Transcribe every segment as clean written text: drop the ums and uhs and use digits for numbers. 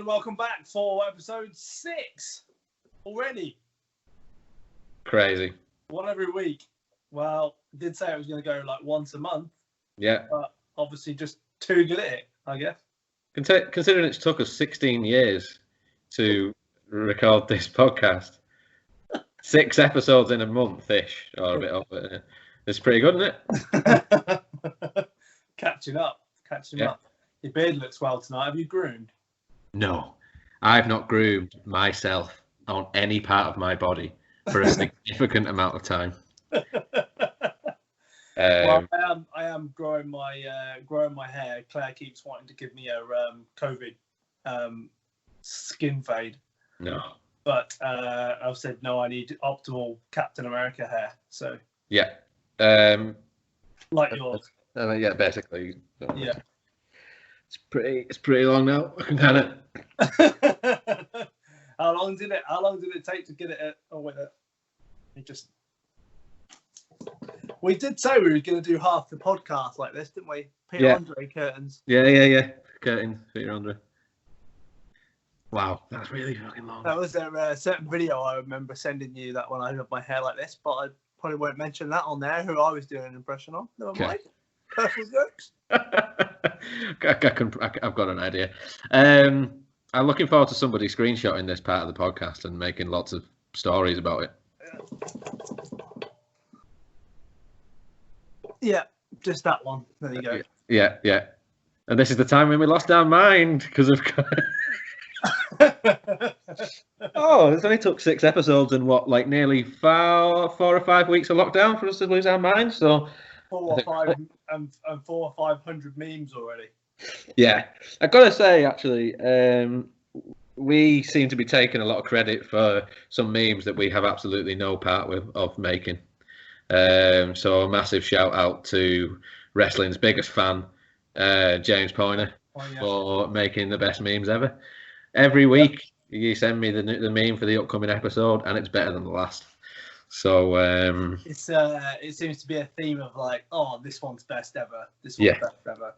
and welcome back for episode 6 already. Crazy. One every week. Well, I did say I was going to go like once a month. Yeah. But obviously just too good at it, I guess. Considering it took us 16 years to record this podcast, 6 episodes in a month-ish, or a bit over. It's pretty good, isn't it? Catching up. Yeah. Your beard looks well tonight. Have you groomed? No, I've not groomed myself on any part of my body for a significant amount of time. Well, I am growing my hair. Claire keeps wanting to give me a COVID skin fade. No. But I've said no. I need optimal Captain America hair. So yeah, like yours. Yeah, basically. Yeah. It's pretty long now. I can kind of. How long did it take to get it with it? We did say we were going to do half the podcast like this, didn't we? Peter Andre curtains. Yeah. Curtains, Peter Andre. Wow, that's really fucking long. That was a certain video I remember sending you, that when I had my hair like this, but I probably won't mention that on there, who I was doing an impression of. Never mind. Personal jokes. I've got an idea. I'm looking forward to somebody screenshotting this part of the podcast and making lots of stories about it. Yeah, just that one. There you go. Yeah. And this is the time when we lost our mind because of. It only took 6 episodes and nearly 4 or 5 weeks of lockdown for us to lose our minds. So 4 or 500 memes already. Yeah, I've got to say actually, we seem to be taking a lot of credit for some memes that we have absolutely no part of making. So a massive shout out to wrestling's biggest fan, James Poyner, for making the best memes ever. Every week you send me the meme for the upcoming episode, and it's better than the last. So it seems to be a theme of this one's best ever. This one's best ever.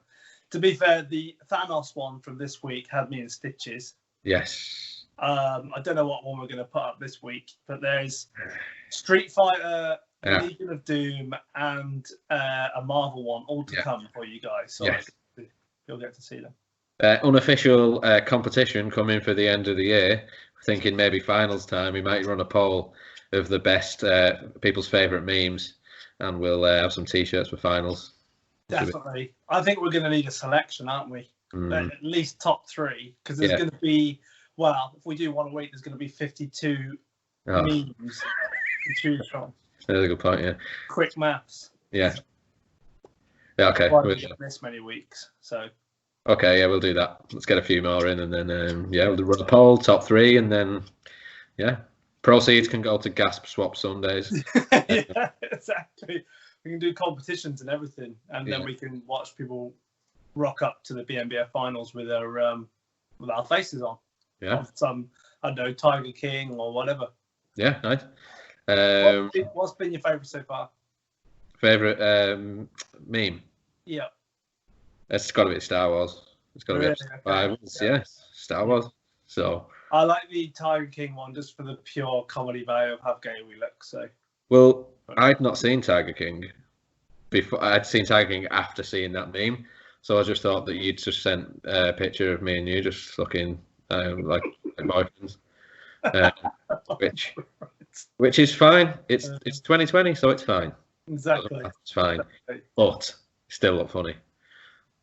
To be fair, the Thanos one from this week had me in stitches. Yes. I don't know what one we're going to put up this week, but there's Street Fighter, Legion of Doom, and a Marvel one all to come for you guys. So you'll get to see them. Unofficial competition coming for the end of the year. Thinking maybe finals time, we might run a poll of the best people's favourite memes, and we'll have some T-shirts for finals. Definitely. I think we're going to need a selection, aren't we? At least top 3, because there's going to be, if we do one a week, there's going to be 52 memes to choose from. That's a good point, yeah. Quick maths. Yeah, okay. We'll get this many weeks, so. Okay, yeah, we'll do that. Let's get a few more in, and then, we'll run a poll, top 3, and then, proceeds can go to Gasp Swap Sundays. Yeah, exactly. We can do competitions and everything, and then we can watch people rock up to the BNBF finals with our faces on. Yeah. On some, I don't know, Tiger King or whatever. Yeah, nice. What's been your favourite so far? Favourite meme? Yeah. It's got to be Star Wars. It's got to be Episode 5. Yeah, Star Wars. So. I like the Tiger King one just for the pure comedy value of how gay we look. So. Well, I'd not seen Tiger King before. I'd seen Tiger King after seeing that meme, so I just thought that you'd just sent a picture of me and you just looking like boyfriends, which is fine. It's 2020, so it's fine. Exactly. It's fine, but still look funny.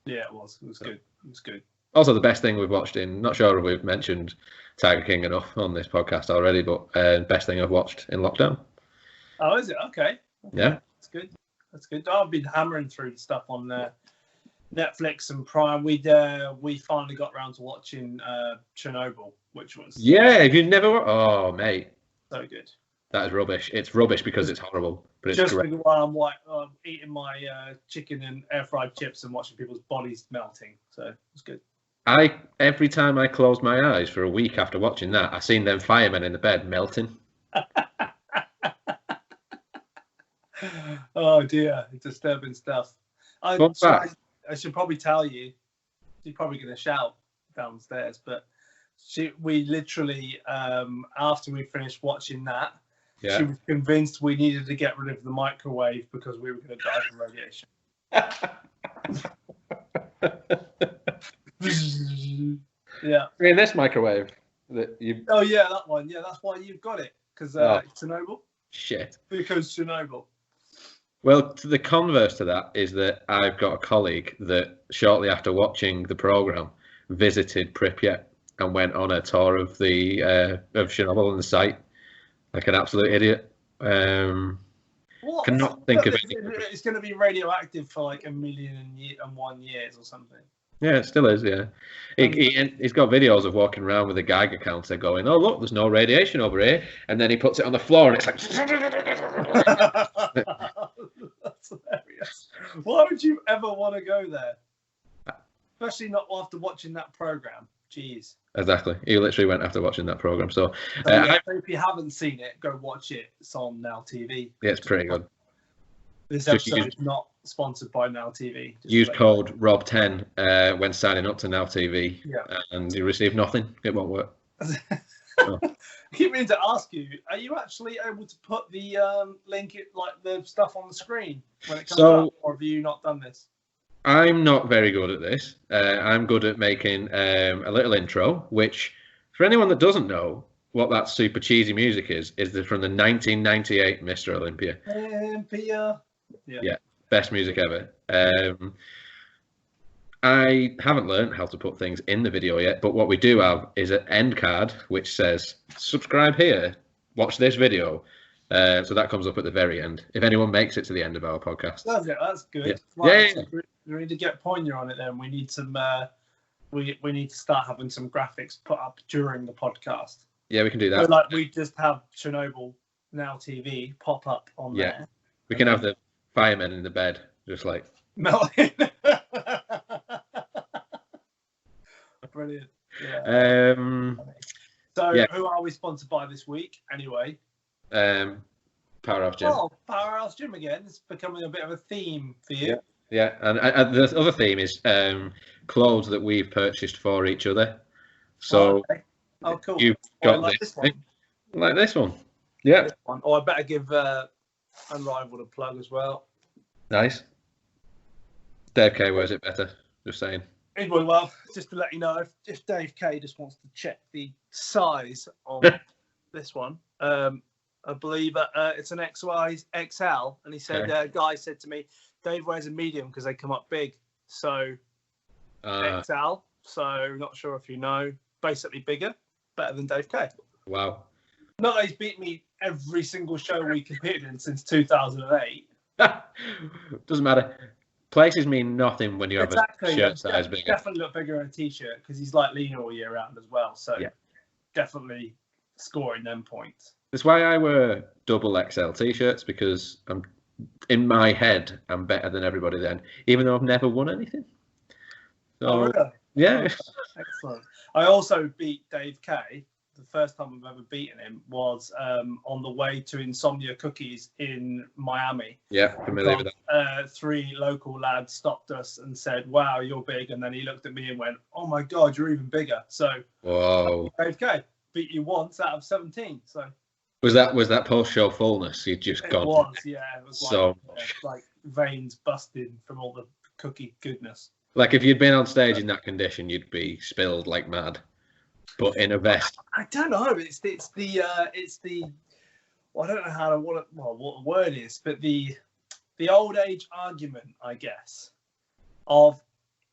Yeah, it was. It was good. It was good. Also, the best thing we've watched not sure if we've mentioned Tiger King enough on this podcast already, but best thing I've watched in lockdown. Oh, is it? Okay. Yeah. That's good. That's good. I've been hammering through stuff on Netflix and Prime. We finally got around to watching Chernobyl, which was... Yeah, if you've never... Oh, mate. So good. That is rubbish. It's rubbish because it's horrible, but it's just great. While I'm eating my chicken and air-fried chips and watching people's bodies melting. So it's good. Every time I closed my eyes for a week after watching that, I seen them firemen in the bed melting. Oh dear, disturbing stuff. I should probably tell you. You're probably going to shout downstairs, but we literally, after we finished watching that, Yeah. she was convinced we needed to get rid of the microwave because we were going to die from radiation. Yeah. I mean, this microwave that you. Oh yeah, that one. Yeah, that's why you've got it, because Chernobyl. Shit. Because Chernobyl. Well, the converse to that is that I've got a colleague that shortly after watching the program visited Pripyat and went on a tour of the of Chernobyl and the site like an absolute idiot. What? Cannot think of it. It's going to be radioactive for like 1,000,001 years or something. Yeah, it still is. Yeah, he's got videos of walking around with a Geiger counter, going, "Oh look, there's no radiation over here," and then he puts it on the floor, and it's like. That's hilarious. Why would you ever want to go there? Especially not after watching that program. Jeez. Exactly. He literally went after watching that program. So if you haven't seen it, go watch it. It's on Now TV. Yeah, it's pretty good. This episode is not sponsored by Now TV. Use code ROB10 when signing up to Now TV, and you receive nothing. It won't work. I keep meaning to ask you: are you actually able to put the link, like the stuff, on the screen when it comes up, or have you not done this? I'm not very good at this. I'm good at making a little intro, which, for anyone that doesn't know what that super cheesy music is from the 1998 Mr. Olympia. Yeah, best music ever. I haven't learned how to put things in the video yet, but what we do have is an end card which says, subscribe here, watch this video. So that comes up at the very end, if anyone makes it to the end of our podcast. That's good. Yeah. Right, yeah. We need to get Poigneur on it then. We need some. We need to start having some graphics put up during the podcast. Yeah, we can do that. So, like, we just have Chernobyl Now TV pop up on there. We can have the firemen in the bed, just like melting. Brilliant. Yeah. Who are we sponsored by this week, anyway? Powerhouse Gym. Oh, Powerhouse Gym again. It's becoming a bit of a theme for you. Yeah, and the other theme is clothes that we've purchased for each other. So, cool. You've got this one. Like this one. Yeah. This one. Oh, I better give Unrivaled a plug as well. Nice. Dave K wears it better. Just saying. Well, just to let you know, if Dave K just wants to check the size on this one, I believe it's an XL, and he said, guy said to me, Dave wears a medium because they come up big. So XL. So not sure if you know, basically bigger, better than Dave K. Wow. Not that he's beat me every single show we competed in since 2008. Doesn't matter. Places mean nothing when you have a shirt size bigger. Definitely look bigger in a t-shirt because he's like leaner all year round as well. So definitely scoring them points. That's why I wear double XL t-shirts, because in my head I'm better than everybody then, even though I've never won anything. So, really? Yeah. Excellent. I also beat Dave K. The first time I've ever beaten him was on the way to Insomnia Cookies in Miami. Yeah, familiar with that. 3 local lads stopped us and said, "Wow, you're big." And then he looked at me and went, "Oh my God, you're even bigger." So, whoa. Dave K. beat you once out of 17. So. Was that post-show fullness? You'd just gone. It was, yeah. It was so like veins busted from all the cookie goodness. Like if you'd been on stage in that condition, you'd be spilled like mad. But in a vest. I don't know. It's the well, I don't know what the word is, but the old age argument, I guess, of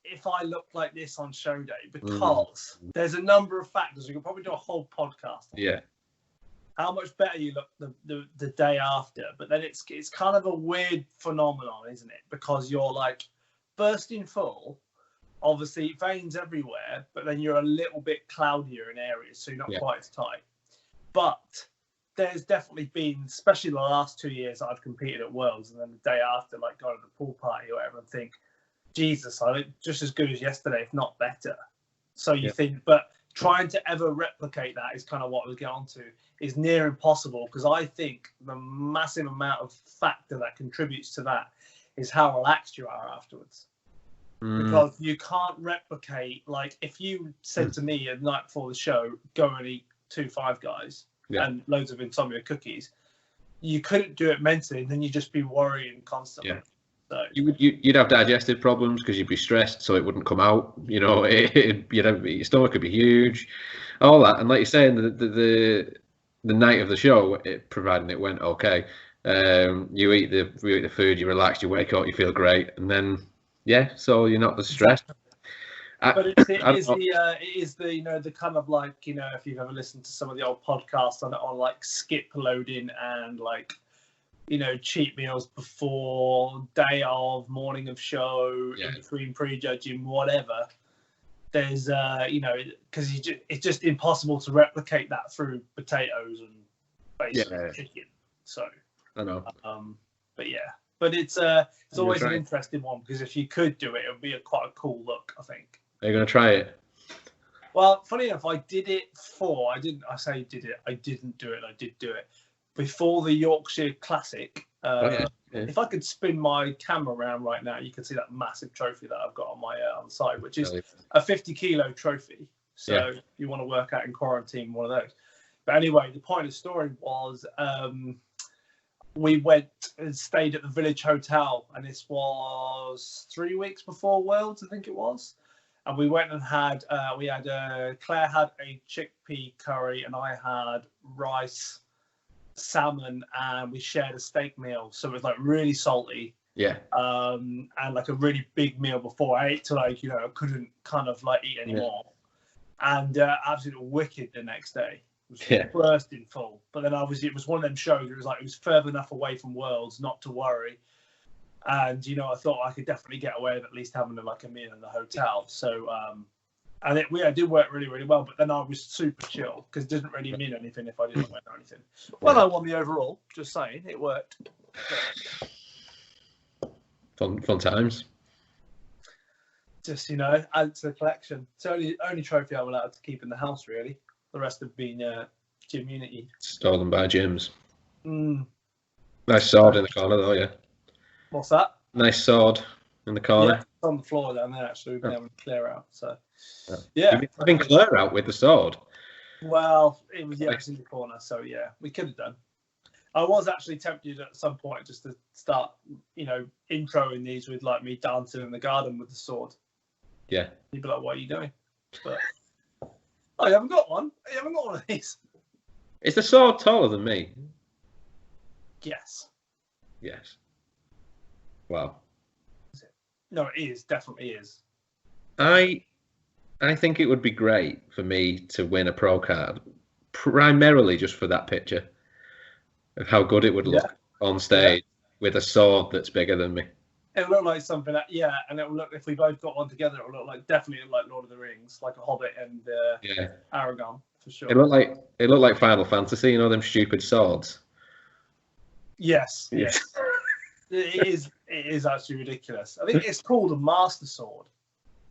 if I look like this on show day, because there's a number of factors. We could probably do a whole podcast on. Yeah. How much better you look the day after, but then it's kind of a weird phenomenon, isn't it? Because you're like bursting full, obviously veins everywhere, but then you're a little bit cloudier in areas, so you're not quite as tight. But there's definitely been, especially the last 2 years I've competed at Worlds, and then the day after, like going to the pool party or whatever, and think, Jesus, I look just as good as yesterday, if not better. So you think, but trying to ever replicate that is kind of what we'll get onto, is near impossible, because I think the massive amount of factor that contributes to that is how relaxed you are afterwards. because you can't replicate. Like if you said to me the night before the show, go and eat 2 Five Guys and loads of insomnia cookies, you couldn't do it mentally, and then you'd just be worrying constantly. Yeah. So you'd have digestive problems because you'd be stressed, so it wouldn't come out. You know, your stomach could be huge, all that. And like you're saying, the night of the show, providing it went okay, you eat the food, you relax, you wake up, you feel great, and then so you're not as stressed. But it is the you know, the kind of like, you know, if you've ever listened to some of the old podcasts on like skip loading and like, you know, cheat meals before, day of, morning of show, in between prejudging, whatever. There's, you know, because it's just impossible to replicate that through potatoes and basically chicken. So I know. But it's always an interesting one, because if you could do it, it would be quite a cool look, I think. Are you gonna try it? Well, funny enough, I did do it. I didn't do it. I did do it before the Yorkshire Classic. If I could spin my camera around right now, you can see that massive trophy that I've got on my on the side, which is a 50-kilo trophy. So you want to work out in quarantine, one of those. But anyway, the point of the story was we went and stayed at the Village Hotel, and this was 3 weeks before Worlds, I think it was. And we went and had Claire had a chickpea curry, and I had rice, salmon, and we shared a steak meal. So it was like really salty. And like a really big meal before I ate, to like, you know, I couldn't kind of like eat anymore. And absolutely wicked the next day. It was bursting full. But then obviously it was one of them shows. It was further enough away from Worlds not to worry. And, you know, I thought I could definitely get away with at least having like a meal in the hotel. So, and it did work really, really well. But then I was super chill, because it doesn't really mean anything if I didn't win or anything. Well, I won the overall, just saying. It worked. Fun times. Just, you know, add to the collection. It's the only trophy I'm allowed to keep in the house, really. The rest have been Gymmunity. Stolen by gyms. Nice sword in the corner, though, What's that? Nice sword in the corner. Yeah, it's on the floor down there, actually. We've been able to clear out. So, You've been clear out with the sword? Well, it was in the corner, so we could have done. I was actually tempted at some point just to start, you know, introing these with like me dancing in the garden with the sword. Yeah. You'd be like, what are you doing? But I haven't got one. I haven't got one of these. Is the sword taller than me? Yes. Wow. No, it is. Definitely is. I think it would be great for me to win a pro card, primarily just for that picture of how good it would look on stage with a sword that's bigger than me. It'll look like something that, and it'll look, if we both got one together, it'll look like definitely like Lord of the Rings, like a Hobbit and Aragorn, for sure. It looked like Final Fantasy, you know, them stupid swords. Yes. It is actually ridiculous. I think it's called a Master Sword.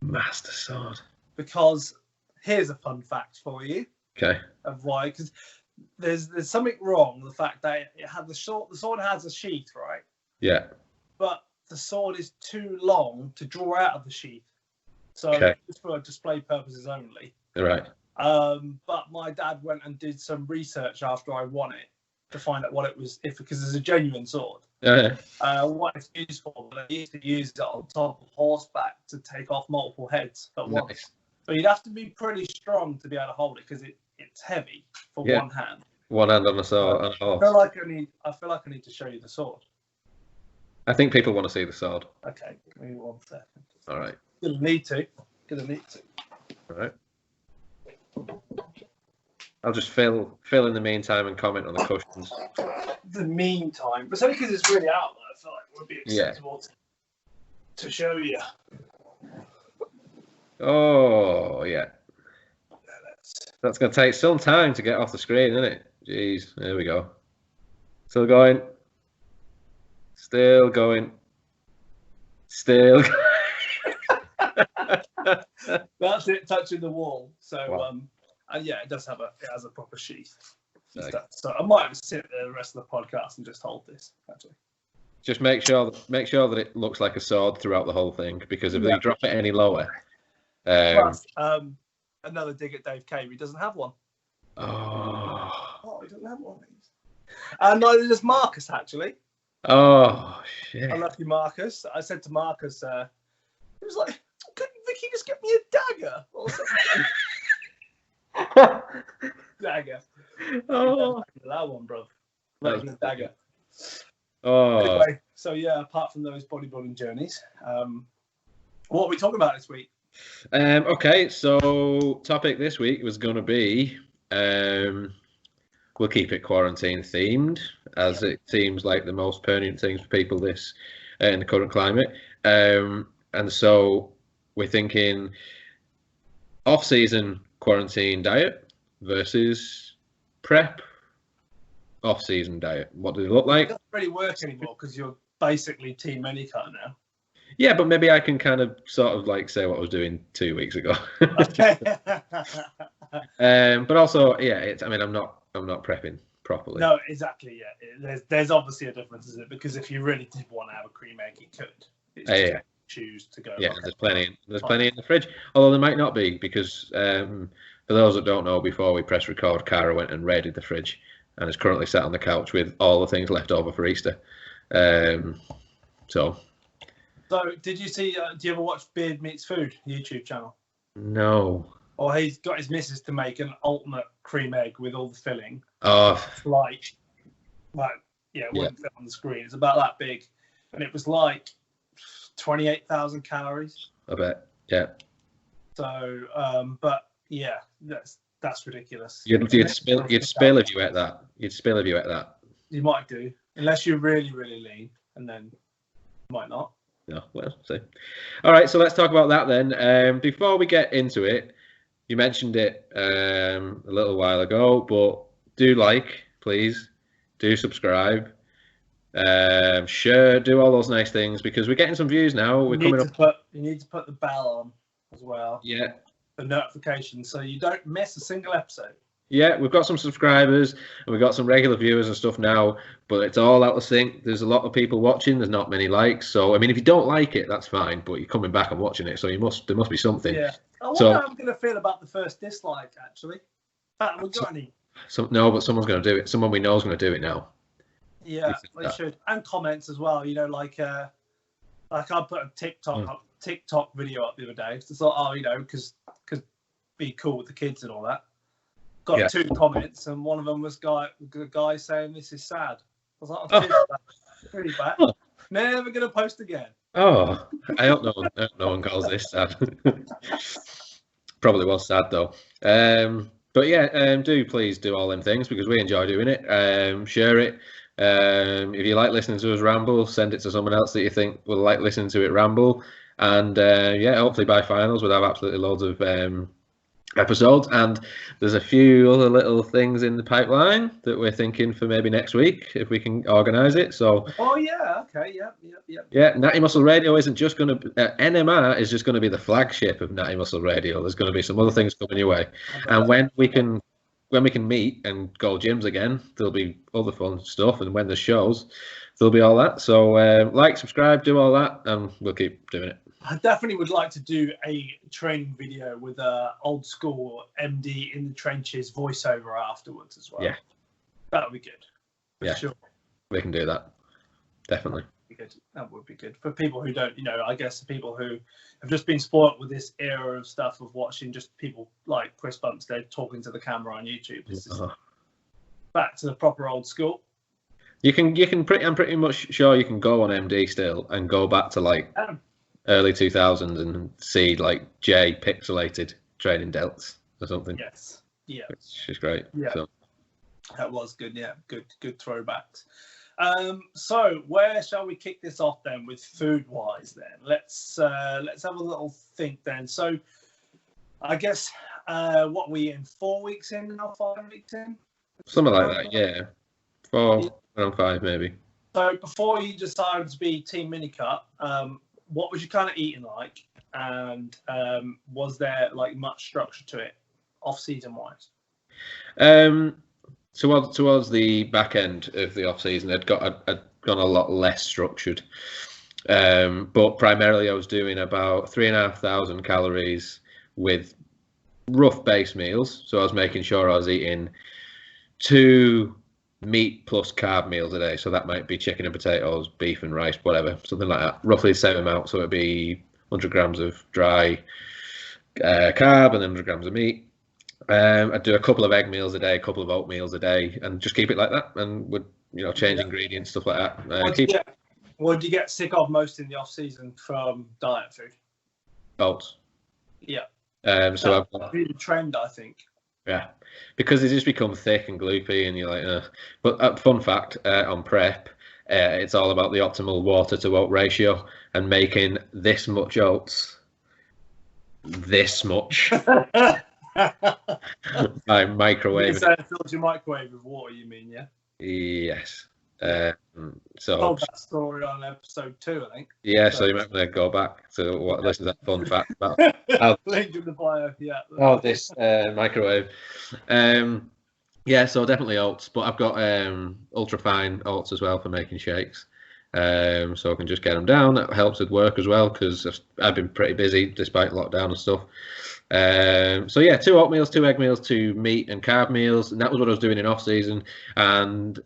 Master Sword. Because here's a fun fact for you. Okay. Of why, because there's something wrong with the fact that it had the sword has a sheath, right? Yeah. But the sword is too long to draw out of the sheath. So just for display purposes only. Right. But my dad went and did some research after I won it to find out what it was, because it's a genuine sword. What it's used for. They used to use it on top of horseback to take off multiple heads at once. But you'd have to be pretty strong to be able to hold it, because it's heavy for one hand. One hand on a sword and a horse. I feel like I need to show you the sword. I think people want to see the sword. Okay, give me 1 second. All right. Gonna need to. All right. I'll just fill in the meantime and comment on the cushions. The meantime, but it's only because it's really out there. I feel like it would be acceptable to show you. Oh yeah. That's going to take some time to get off the screen, isn't it? Jeez, there we go. Still going. Still going. That's it, touching the wall. So and it does have has a proper sheath. So I might just sit there the rest of the podcast and just hold this, actually. Just make sure that it looks like a sword throughout the whole thing, because if you drop it any lower. Plus, another dig at Dave Cave. He doesn't have one. Oh, he doesn't have one of these. And neither does Marcus, actually. Oh shit! Unlucky Marcus. I said to Marcus, he was like, "Couldn't Vicky just get me a dagger or something?" Dagger. Oh, that one, bro. That was a dagger. Oh. Anyway, so yeah, apart from those bodybuilding journeys, what are we talking about this week? Okay, so topic this week was going to be, we'll keep it quarantine themed, as it seems like the most pertinent things for people this in the current climate. And so we're thinking off-season quarantine diet versus prep off-season diet. What does it look like? It doesn't really work anymore because you're basically Team Minicut now. Yeah, but maybe I can kind of sort of like say what I was doing 2 weeks ago. Okay. But also, yeah, I'm not prepping properly. No, exactly. Yeah, there's obviously a difference, isn't it? Because if you really did want to have a cream egg, you could. It's just choose to go. Yeah, there's plenty in the fridge. Although there might not be, because for those that don't know, before we press record, Cara went and raided the fridge and is currently sat on the couch with all the things left over for Easter. So did you see? Do you ever watch Beard Meets Food YouTube channel? No. Or he's got his missus to make an ultimate cream egg with all the filling. Oh. It wouldn't fit on the screen. It's about that big, and it was like 28,000 calories. I bet. Yeah. So, but yeah, that's ridiculous. You'd spill if you ate that. You'd spill if you ate that. You might do, unless you're really, really lean, and then you might not. No, well, see. All right, so let's talk about that then. Before we get into it, you mentioned it a little while ago, but please, do subscribe, share, do all those nice things, because we're getting some views now. You need to put the bell on as well. Yeah. The notifications, so you don't miss a single episode. Yeah, we've got some subscribers and we've got some regular viewers and stuff now, but it's all out of sync. There's a lot of people watching. There's not many likes. So, I mean, if you don't like it, that's fine, but you're coming back and watching it, so there must be something. Yeah. I wonder how I'm going to feel about the first dislike, actually. Have we got any? No, but someone's going to do it. Someone we know is going to do it now. Yeah, they should. And comments as well. You know, like I put a TikTok video up the other day. So I thought, because be cool with the kids and all that. Got 2 comments, and one of them was a guy saying this is sad. I was like, I'm really bad. Oh. Never gonna post again. Oh, I hope no one calls this sad. Probably was sad though. But yeah, do please do all them things, because we enjoy doing it. Share it. If you like listening to us ramble, send it to someone else that you think will like listening to it ramble. And hopefully by finals we'll have absolutely loads of episodes, and there's a few other little things in the pipeline that we're thinking for maybe next week if we can organise it. So Natty Muscle Radio isn't just going to NMR is just going to be the flagship of Natty Muscle Radio. There's going to be some other things coming your way, and when we can meet and go gyms again, there'll be other fun stuff, and when there's shows, there'll be all that. So subscribe, do all that, and we'll keep doing it. I definitely would like to do a training video with a old school MD in the trenches voiceover afterwards as well. Yeah, that would be good. Yeah, sure. We can do that. Definitely. That would be good for people who don't, I guess the people who have just been spoiled with this era of stuff of watching just people like Chris Bumstead talking to the camera on YouTube. This is back to the proper old school. I'm pretty much sure you can go on MD still and go back to like early 2000s and see like Jay pixelated training delts or something. Yes. Yeah. Which is great. Yeah. So. That was good. Yeah. Good throwbacks. So where shall we kick this off then with food wise then? Let's have a little think then. So I guess what we in 4 weeks in now, 5 weeks in? Something like that, yeah. 4 around 5 maybe. So before you decided to be Team Minicut, what was you kind of eating like, and was there like much structure to it, off season wise? Towards the back end of the off season, I'd got gone a lot less structured. But primarily I was doing about 3,500 calories with rough base meals. So I was making sure I was eating 2 meat plus carb meals a day. So that might be chicken and potatoes, beef and rice, whatever, something like that. Roughly the same amount. So it'd be 100 grams of dry carb and then 100 grams of meat. I'd do a couple of egg meals a day, a couple of oat meals a day, and just keep it like that. And would change ingredients, stuff like that. What do you get sick of most in the off season from diet food? Oats. Yeah. So I've got the trend, I think. Yeah, because they just become thick and gloopy, and you're like, But fun fact on prep, it's all about the optimal water to oat ratio, and making this much oats, this much by microwave. So it fills your microwave with water, you mean? Yeah. Yes. So told that story on episode 2, I think. Yeah, so you might want to go back to what this is a fun fact about. Link in the bio, yeah. Oh, this microwave. Yeah, so definitely oats, but I've got ultra fine oats as well for making shakes. So I can just get them down. That helps with work as well because I've been pretty busy despite lockdown and stuff. So yeah, 2 oatmeals, 2 egg meals, 2 meat and carb meals, and that was what I was doing in off season, and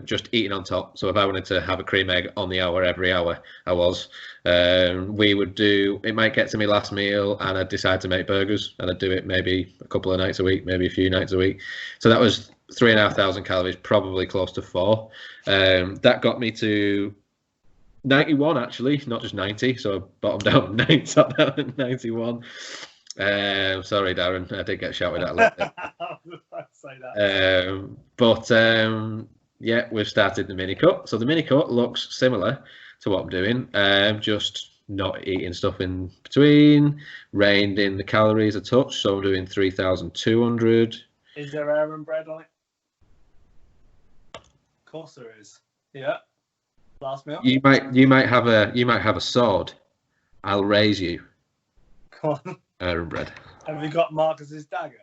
just eating on top. So if I wanted to have a cream egg on the hour every hour, I was. We would do. It might get to me last meal, and I'd decide to make burgers, and I'd do it maybe a couple of nights a week, maybe a few nights a week. So that was 3,500 calories, probably close to 4. That got me to 91 actually, not just 90. So I bottomed out 90, top down at 91. Sorry, Darren, I did get shouted at a little bit. I was about to say that. Yeah, we've started the mini cut. So the mini cut looks similar to what I'm doing, just not eating stuff in between, reined in the calories a touch. So I'm doing 3,200. Is there Aeronn Bread on it? Of course there is. Yeah. Last meal. You might have a sword. I'll raise you. Come on. Aeronn Bread. Have you got Marcus's dagger?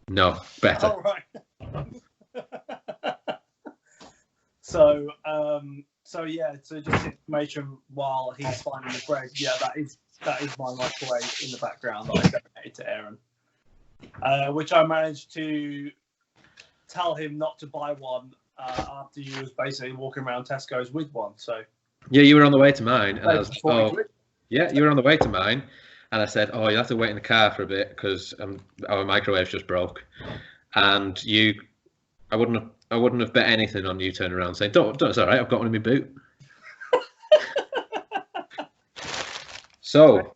No, better. All right. So yeah. So just information while he's finding the bread. Yeah, that is my microwave in the background that I donated to Aeronn, which I managed to tell him not to buy one after you was basically walking around Tesco's with one. So yeah, you were on the way to mine, and I was yeah, you were on the way to mine. And I said, "Oh, you have to wait in the car for a bit because our microwave's just broke." And I wouldn't have bet anything on you turning around saying, "Don't, it's all right. I've got one in my boot." So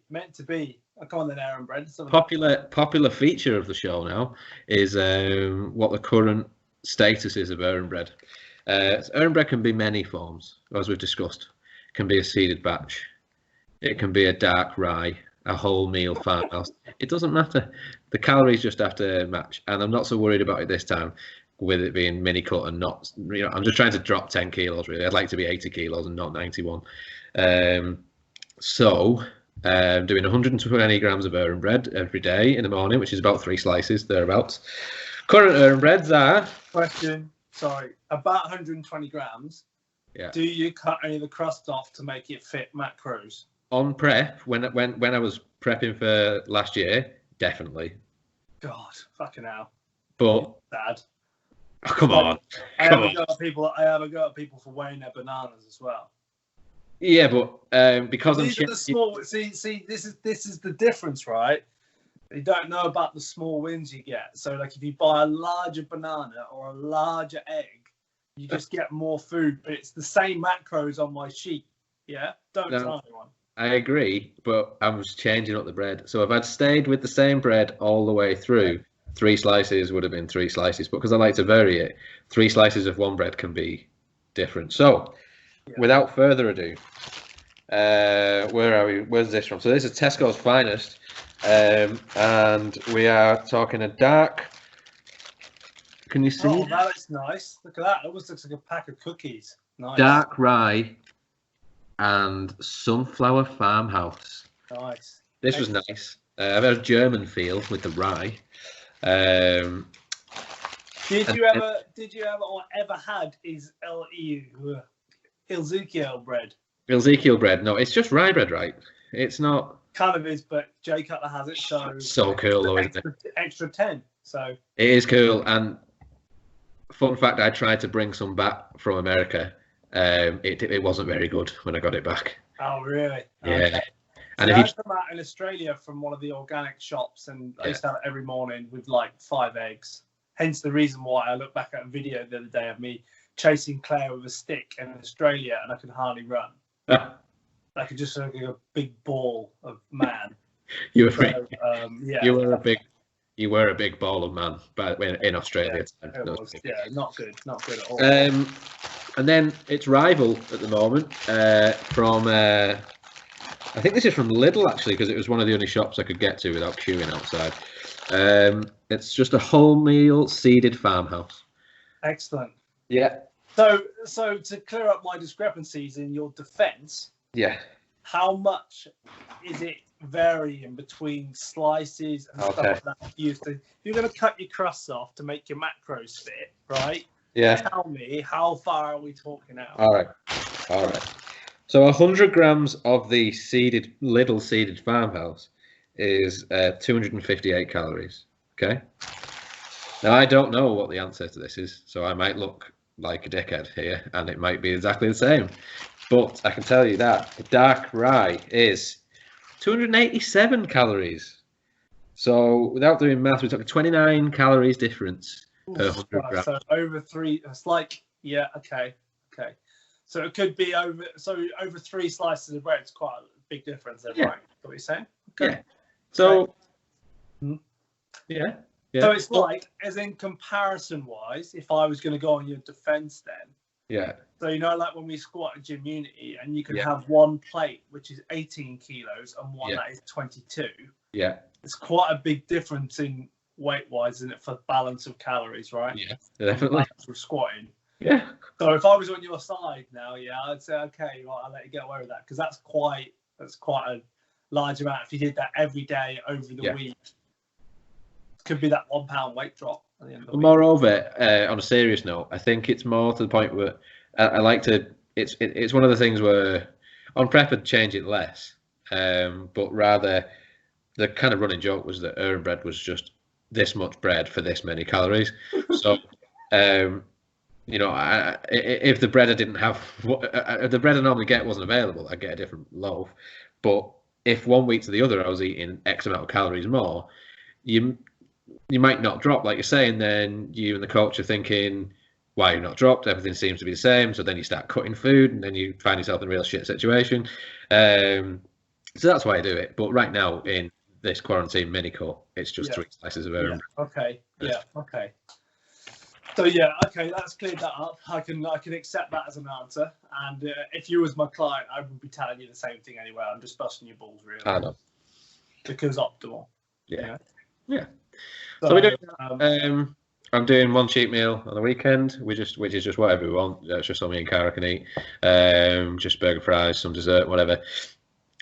meant to be. Come on then, Aeronn Bread. Popular feature of the show now is what the current status is of Aeronn Bread. Aeronn Bread can be many forms, as we've discussed. It can be a seeded batch. It can be a dark rye, a wholemeal farmhouse. It doesn't matter. The calories just have to match. And I'm not so worried about it this time with it being mini cut and not, I'm just trying to drop 10 kilos really. I'd like to be 80 kilos and not 91. So doing 120 grams of Aeronn Bread every day in the morning, which is about 3 slices, thereabouts. Current Aeronn Breads are... Question, sorry, about 120 grams. Yeah. Do you cut any of the crust off to make it fit macros? On prep, when I was prepping for last year, definitely. God, fucking hell. But sad. Oh, come on. I have a go at people for weighing their bananas as well. Yeah, but because these are the small. See, this is the difference, right? You don't know about the small wins you get. So, like, if you buy a larger banana or a larger egg, you just get more food, but it's the same macros on my sheet. Yeah, don't tell anyone. I agree, but I was changing up the bread. So if I'd stayed with the same bread all the way through, 3 slices would have been 3 slices. But because I like to vary it, 3 slices of one bread can be different. So without further ado, where are we? Where's this from? So this is Tesco's Finest, and we are talking a dark. Can you see? Oh, that looks nice. Look at that. It almost looks like a pack of cookies. Nice. Dark rye and sunflower farmhouse. Nice. This was nice. I've had a German feel with the rye. Did you ever or ever had is Ezekiel bread? Ezekiel bread? No, it's just rye bread, right? It's not. Kind of is, but Jay Cutler has it, so cool, though, isn't it? Extra 10. So it is cool. And fun fact, I tried to bring some back from America. It wasn't very good when I got it back. Oh, really? Yeah. Okay. And I come out in Australia from one of the organic shops, and I used to have it every morning with like 5 eggs. Hence the reason why I look back at a video the other day of me chasing Claire with a stick in Australia, and I could hardly run. I could just look like a big ball of man. You were a big ball of man, but in Australia, not good at all. And then its rival at the moment from I think this is from Lidl actually, because it was one of the only shops I could get to without queuing outside. It's just a wholemeal seeded farmhouse. Excellent. Yeah. So to clear up my discrepancies in your defence. Yeah. How much is it varying between slices and stuff like that? If you're going to cut your crusts off to make your macros fit, right? Yeah. Tell me, how far are we talking now? All right. So 100 grams of the Lidl seeded farmhouse is 258 calories. Okay. Now I don't know what the answer to this is, so I might look like a dickhead here, and it might be exactly the same. But I can tell you that the dark rye is 287 calories. So without doing math, we're talking 29 calories difference per 100 grams. So over 3. It's like okay. So it could be over 3 slices of bread. It's quite a big difference there, right? What you're saying? Okay. Yeah. So yeah. So it's like, as in comparison wise, if I was going to go on your defence then. Yeah. So, like when we squat at Gym Unity, and you can have one plate, which is 18 kilos, and one that is 22. Yeah. It's quite a big difference in weight-wise, isn't it, for balance of calories, right? Yeah, definitely. For squatting. Yeah. So if I was on your side now, I'd say, okay, well, I'll let you get away with that, because that's quite a large amount. If you did that every day over the week, it could be that 1 pound weight drop at the end of the week. Moreover, on a serious note, I think it's more to the point where I like to. It's one of the things where on prep I'd change it less, but rather the kind of running joke was that Aeronn Bread was just this much bread for this many calories. So. If the bread I didn't have, the bread I normally get wasn't available, I'd get a different loaf. But if 1 week to the other I was eating X amount of calories more, you might not drop, like you're saying. Then you and the coach are thinking, why you're not dropped? Everything seems to be the same. So then you start cutting food, and then you find yourself in a real shit situation. So that's why I do it. But right now in this quarantine mini cut, it's just 3 slices of Aeronn Bread. Okay. Yeah. Okay. So that's cleared that up. I can accept that as an answer. And if you was my client, I would be telling you the same thing anyway. I'm just busting your balls, really. I know. Because optimal. Yeah. So we do. I'm doing one cheat meal on the weekend. Which is just whatever we want. That's just something me and Cara can eat. Just burger, fries, some dessert, whatever.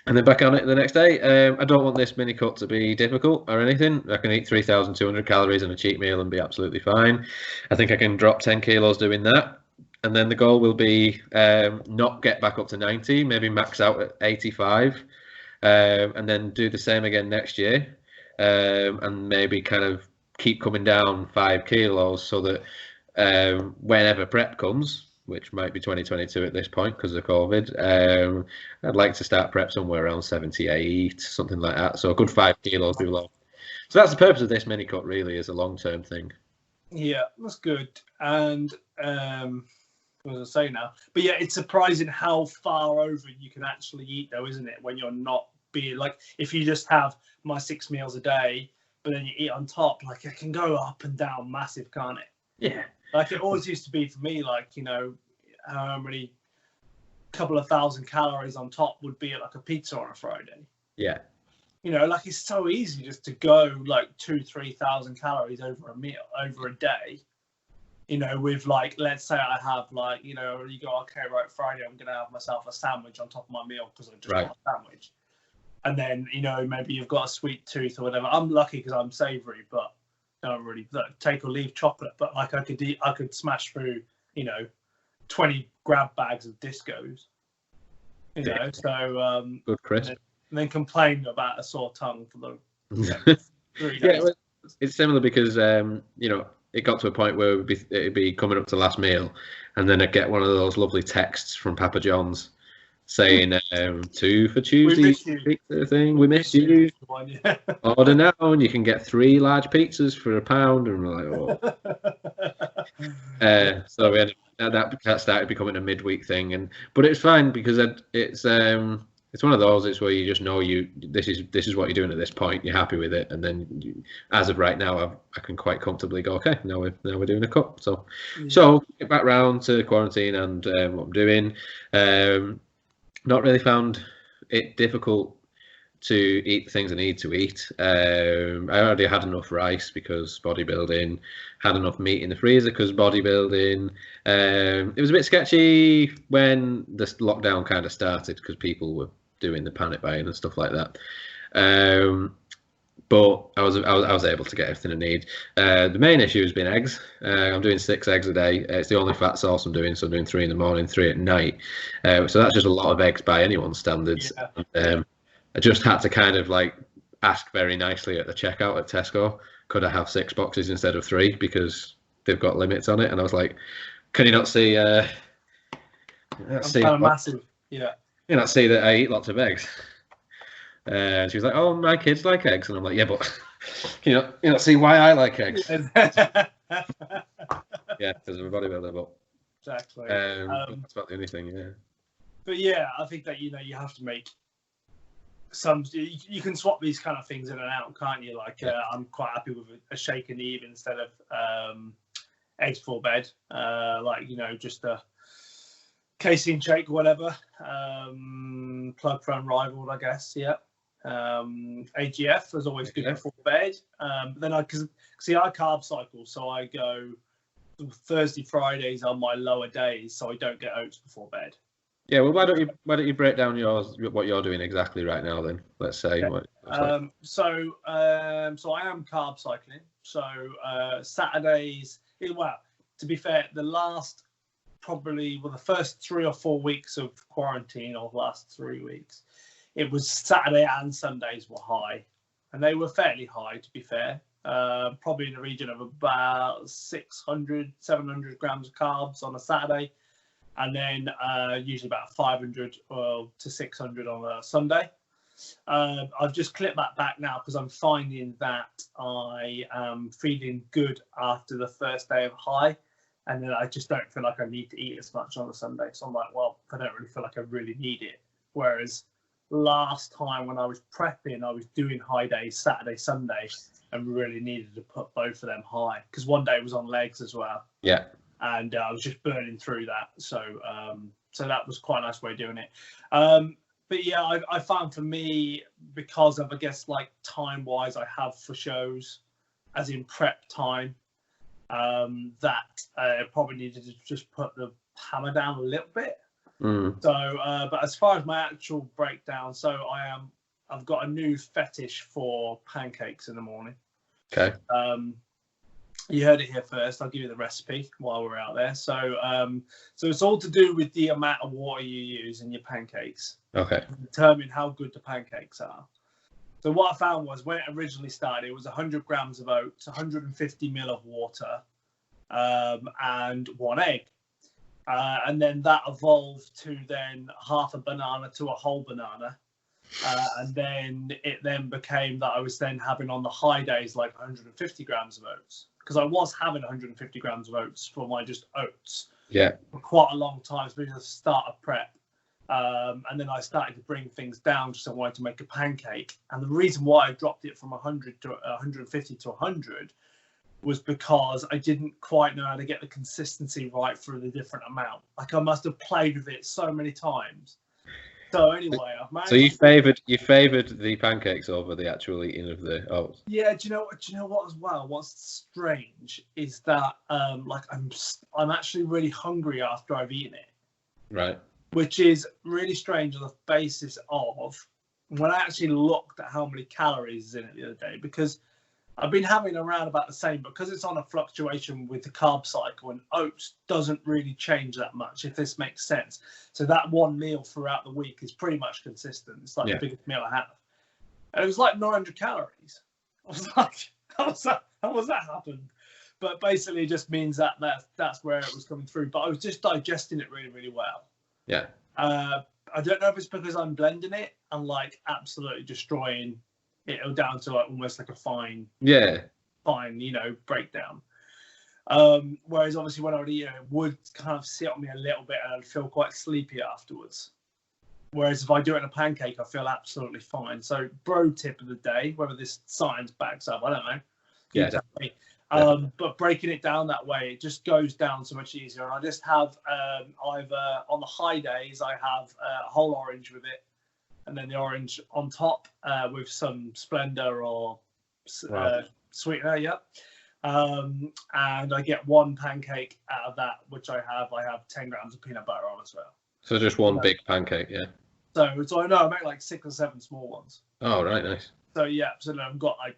And then back on it the next day. I don't want this mini cut to be difficult or anything. I can eat 3,200 calories in a cheat meal and be absolutely fine. I think I can drop 10 kilos doing that. And then the goal will be not get back up to 90, maybe max out at 85. And then do the same again next year. And maybe kind of keep coming down 5 kilos so that whenever prep comes, which might be 2022 at this point because of COVID, I'd like to start prep somewhere around 78, something like that. So a good 5 kilos below. So that's the purpose of this mini cut, really, is a long-term thing. Yeah, that's good. And what was I saying now? But yeah, it's surprising how far over you can actually eat, though, isn't it? When you're not being like, if you just have my 6 meals a day, but then you eat on top, like it can go up and down massive, can't it? Yeah. Like it always used to be for me, like, how many couple of thousand calories on top would be like a pizza on a Friday. Yeah. Like it's so easy just to go like 2,000-3,000 calories over a meal, over a day. With like, let's say I have like, you go, okay, right, Friday, I'm going to have myself a sandwich on top of my meal because I just got a sandwich. And then, maybe you've got a sweet tooth or whatever. I'm lucky because I'm savoury, but don't really take or leave chocolate, but like I could smash through, 20 grab bags of Discos, so good crisp. And then complain about a sore tongue for the 3 days. Yeah, it's similar because it got to a point where it'd be coming up to last meal, and then I'd get one of those lovely texts from Papa John's saying 2 for Tuesday pizza thing. We missed you. Order now, and you can get 3 large pizzas for £1. And we're like, oh. So we had that started becoming a midweek thing, but it's fine because it's one of those. It's where you just know this is what you're doing at this point. You're happy with it, and then as of right now, I can quite comfortably go. Okay, now we're doing a cut. So get back round to quarantine and what I'm doing. Not really found it difficult to eat the things I need to eat. I already had enough rice because bodybuilding, had enough meat in the freezer because bodybuilding. It was a bit sketchy when the lockdown kind of started because people were doing the panic buying and stuff like that. But I was able to get everything I need. The main issue has been eggs. I'm doing 6 eggs a day. It's the only fat source I'm doing, so I'm doing 3 in the morning, 3 at night. So that's just a lot of eggs by anyone's standards. Yeah. I just had to kind of like ask very nicely at the checkout at Tesco, could I have 6 boxes instead of 3 because they've got limits on it? And I was like, can you not see? Kind of massive. Yeah. You not see that I eat lots of eggs? And she was like, "Oh, my kids like eggs," and I'm like, "Yeah, but can you not see why I like eggs?" Yeah, because I'm a bodybuilder, but exactly. That's about the only thing, yeah. But yeah, I think that you have to make some. You can swap these kind of things in and out, can't you? Like, I'm quite happy with a shake and eve instead of eggs before bed. Just a casein shake, whatever. Plug for Unrivaled, I guess. Yeah. AGF was always good before bed. But then I carb cycle, so I go Thursday, Fridays are my lower days, so I don't get oats before bed. Yeah, well, why don't you break down what you're doing exactly right now then? Let's say. Okay. So I am carb cycling. So Saturdays. Well, to be fair, the first 3 or 4 weeks of quarantine, or the last 3 weeks, it was Saturday and Sundays were high, and they were fairly high, to be fair. Probably in the region of about 600, 700 grams of carbs on a Saturday, and then usually about 500 to 600 on a Sunday. I've just clipped that back now because I'm finding that I am feeling good after the first day of high. And then I just don't feel like I need to eat as much on a Sunday. So I'm like, well, I don't really feel like I really need it. Whereas last time when I was prepping, I was doing high days, Saturday, Sunday, and really needed to put both of them high. Because one day was on legs as well. Yeah. And I was just burning through that. So that was quite a nice way of doing it. But yeah, I found for me, because of, I guess, like time-wise I have for shows, as in prep time, that I probably needed to just put the hammer down a little bit. So but as far as my actual breakdown, I've got a new fetish for pancakes in the morning. Okay. You heard it here first. I'll give you the recipe while we're out there. So it's all to do with the amount of water you use in your pancakes. Okay. Determine how good the pancakes are. So what I found was, when it originally started, it was 100 grams of oats, 150 ml of water, and 1 egg. And then that evolved to then half a banana to a whole banana. And then it became that I was then having on the high days like 150 grams of oats. Because I was having 150 grams of oats for my just oats. Yeah. For quite a long time, especially at the start of prep. And then I started to bring things down because I wanted to make a pancake. And the reason why I dropped it from 100 to 150 to 100 was because I didn't quite know how to get the consistency right for the different amount. Like, I must have played with it so many times. So anyway, I've managed. So you favoured the pancakes over the actual eating of the oats. Yeah, do you know what as well? What's strange is that I'm actually really hungry after I've eaten it. Right. Which is really strange on the basis of when I actually looked at how many calories is in it the other day, because I've been having around about the same, because it's on a fluctuation with the carb cycle, and oats doesn't really change that much, if this makes sense. So that one meal throughout the week is pretty much consistent. It's like the biggest meal I have. And it was like 900 calories. I was like, how was that happen? But basically it just means that that's where it was coming through. But I was just digesting it really, really well. Yeah. I don't know if it's because I'm blending it and like absolutely destroying it down to like almost like a fine, breakdown. Whereas obviously when I would eat it, it would kind of sit on me a little bit and I'd feel quite sleepy afterwards. Whereas if I do it in a pancake, I feel absolutely fine. So bro tip of the day, whether this science backs up, I don't know. Yeah. But breaking it down that way, it just goes down so much easier. And I just have either on the high days, I have a whole orange with it, and then the orange on top with some Splendor or sweetener, and I get one pancake out of that, which I have 10 grams of peanut butter on as well. So just one big pancake, So I know I make like 6 or 7 small ones. Oh, right, nice. So yeah, so I've got like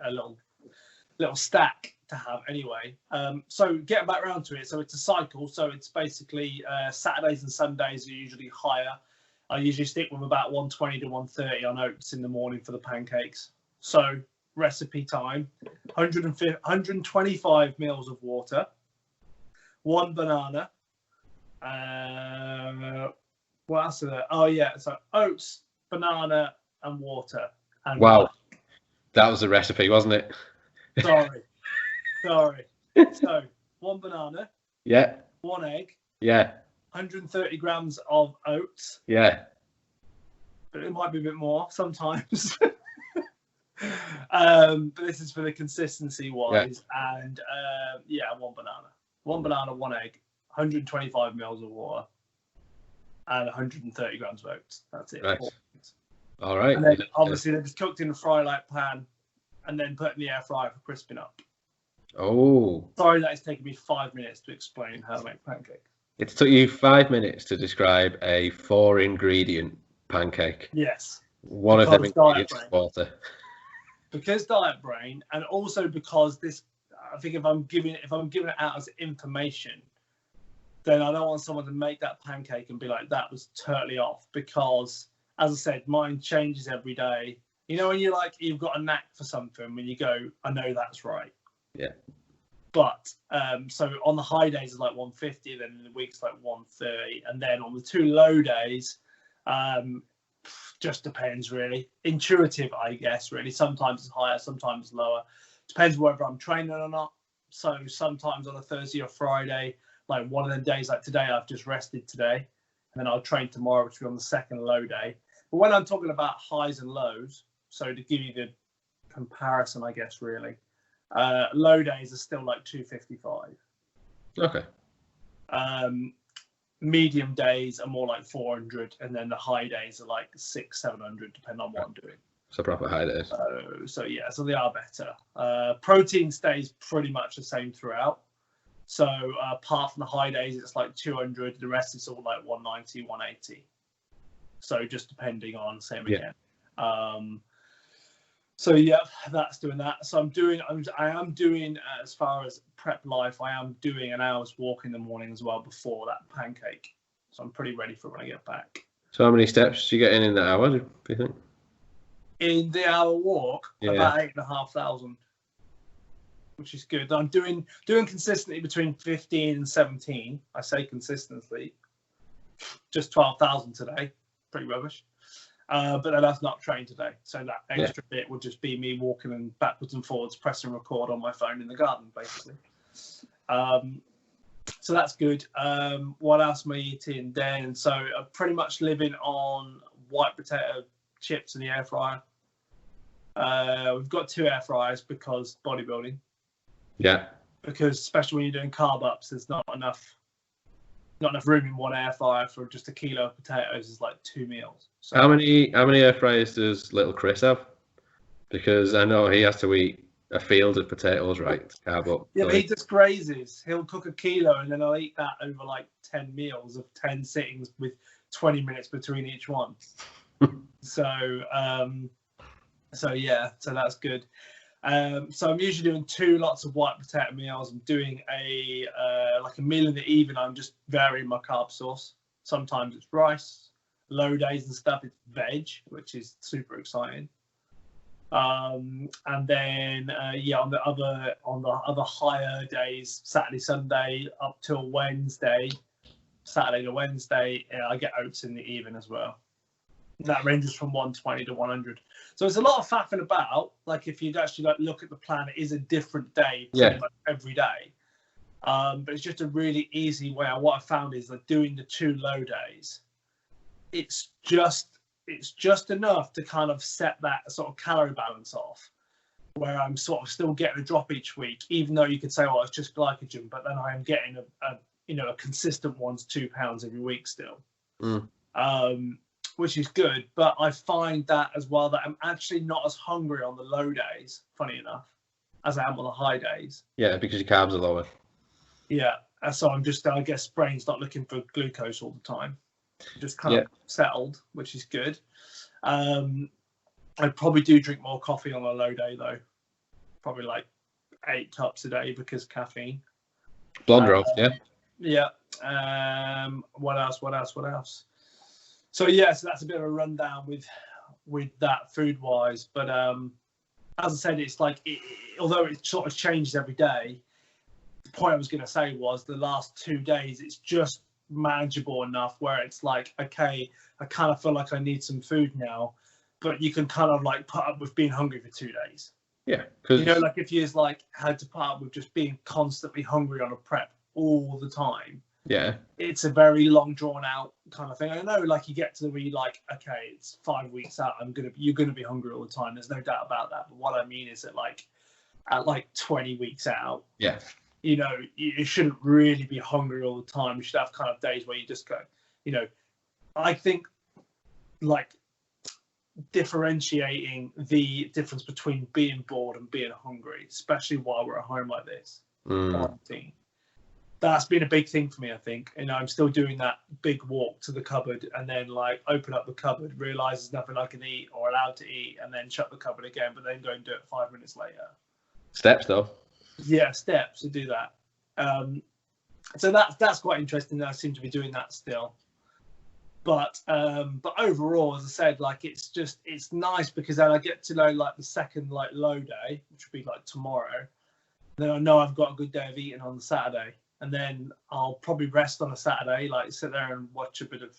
a little stack to have anyway. So getting back around to it, so it's a cycle. So it's basically Saturdays and Sundays are usually higher. I usually stick with about 120 to 130 on oats in the morning for the pancakes. So recipe time: 125 mils of water, 1 banana. What else is there? Oh yeah, so oats, banana, and water. And wow, that was the recipe, wasn't it? Sorry. So 1 banana. Yeah. 1 egg. Yeah. 130 grams of oats. Yeah. But it might be a bit more sometimes. But this is for the consistency wise. Yeah. And 1 banana. 1 banana, 1 egg, 125 mils of water, and 130 grams of oats. That's it. Right. All right. And then obviously they're just cooked in a fry-like pan and then put in the air fryer for crisping up. Oh. Sorry that it's taken me 5 minutes to explain how to make pancakes. It took you 5 minutes to describe a 4-ingredient pancake. Yes. One of them ingredients is water. Because diet brain, and also because this, I think if I'm giving it out as information, then I don't want someone to make that pancake and be like, that was totally off. Because, as I said, mine changes every day. You know, when you're like, you've got a knack for something, when you go, I know that's right. Yeah. But, so on the high days, it's like 150, then in the week's like 130. And then on the 2 low days, just depends really. Intuitive, I guess, really. Sometimes it's higher, sometimes it's lower. Depends whether I'm training or not. So sometimes on a Thursday or Friday, like one of them days, like today, I've just rested today, and then I'll train tomorrow, which will be on the 2nd low day. But when I'm talking about highs and lows, so to give you the comparison, I guess, really, low days are still like 255. Okay. Medium days are more like 400, and then the high days are like 600-700, depending on what I'm doing. So proper high days. So they are better. Protein stays pretty much the same throughout. So apart from the high days, it's like 200. The rest is all like 190, 180. So just depending on same again. So yeah, that's doing that. So I am doing as far as prep life, I am doing an hour's walk in the morning as well before that pancake. So I'm pretty ready for it when I get back. So how many steps do you get in that hour, do you think? In the hour walk, about 8,500, which is good. I'm doing consistently between 15 and 17. I say consistently. Just 12,000 today. Pretty rubbish. But that's not trained today. So that extra bit will just be me walking and backwards and forwards, pressing record on my phone in the garden, basically. So that's good. What else am I eating then? So I'm pretty much living on white potato chips in the air fryer. We've got 2 air fryers because bodybuilding. Yeah. Because especially when you're doing carb ups, there's not enough room in one air fryer for just a kilo of potatoes. Is like 2 meals. So how many air fryers does little Chris have? Because I know he has to eat a field of potatoes, right? Carb up. Yeah, but he just grazes. He'll cook a kilo and then I'll eat that over like 10 meals of 10 sittings with 20 minutes between each one. So yeah, so that's good. So I'm usually doing 2 lots of white potato meals. I'm doing like a meal in the evening. I'm just varying my carb source. Sometimes it's rice. Low days and stuff, it's veg, which is super exciting. And then on the other higher days, Saturday, Sunday up till Wednesday, Saturday to Wednesday, I get oats in the evening as well. That ranges from 120 to 100. So it's a lot of faffing about. Like if you actually like look at the plan, it is a different day pretty much every day. But it's just a really easy way. What I found is that doing the 2 low days, it's just enough to kind of set that sort of calorie balance off, where I'm sort of still getting a drop each week, even though you could say, it's just glycogen, but then I am getting a consistent 1 to 2 pounds every week still, which is good. But I find that as well, that I'm actually not as hungry on the low days, funny enough, as I am on the high days. Yeah, because your carbs are lower. Yeah, so I'm just, I guess, brain's not looking for glucose all the time. Just kind of settled, which is good. I probably do drink more coffee on a low day though, probably like 8 cups a day because caffeine. Blonde roast, yeah. What else? So so that's a bit of a rundown with that food wise. But as I said, it's like although it sort of changes every day. The point I was going to say was the last 2 days, it's just manageable enough where it's like, okay, I kind of feel like I need some food now, but you can kind of like put up with being hungry for 2 days. Yeah, like if you like had to put up with just being constantly hungry on a prep all the time. Yeah, it's a very long drawn out kind of thing. I know, like you get to the where you're like, okay, it's 5 weeks out. You're gonna be hungry all the time. There's no doubt about that. But what I mean is that at 20 weeks out, you shouldn't really be hungry all the time. You should have kind of days where you just go, I think like differentiating the difference between being bored and being hungry, especially while we're at home like this, that's been a big thing for me, I think. I'm still doing that big walk to the cupboard and then like open up the cupboard, realize there's nothing I can eat or allowed to eat, and then shut the cupboard again, but then go and do it 5 minutes later. Steps though. Yeah, steps to do that. So that's quite interesting that I seem to be doing that still. But overall, as I said, like it's nice because then I get to know like the second like low day, which will be like tomorrow. Then I know I've got a good day of eating on the Saturday, and then I'll probably rest on a Saturday, like sit there and watch a bit of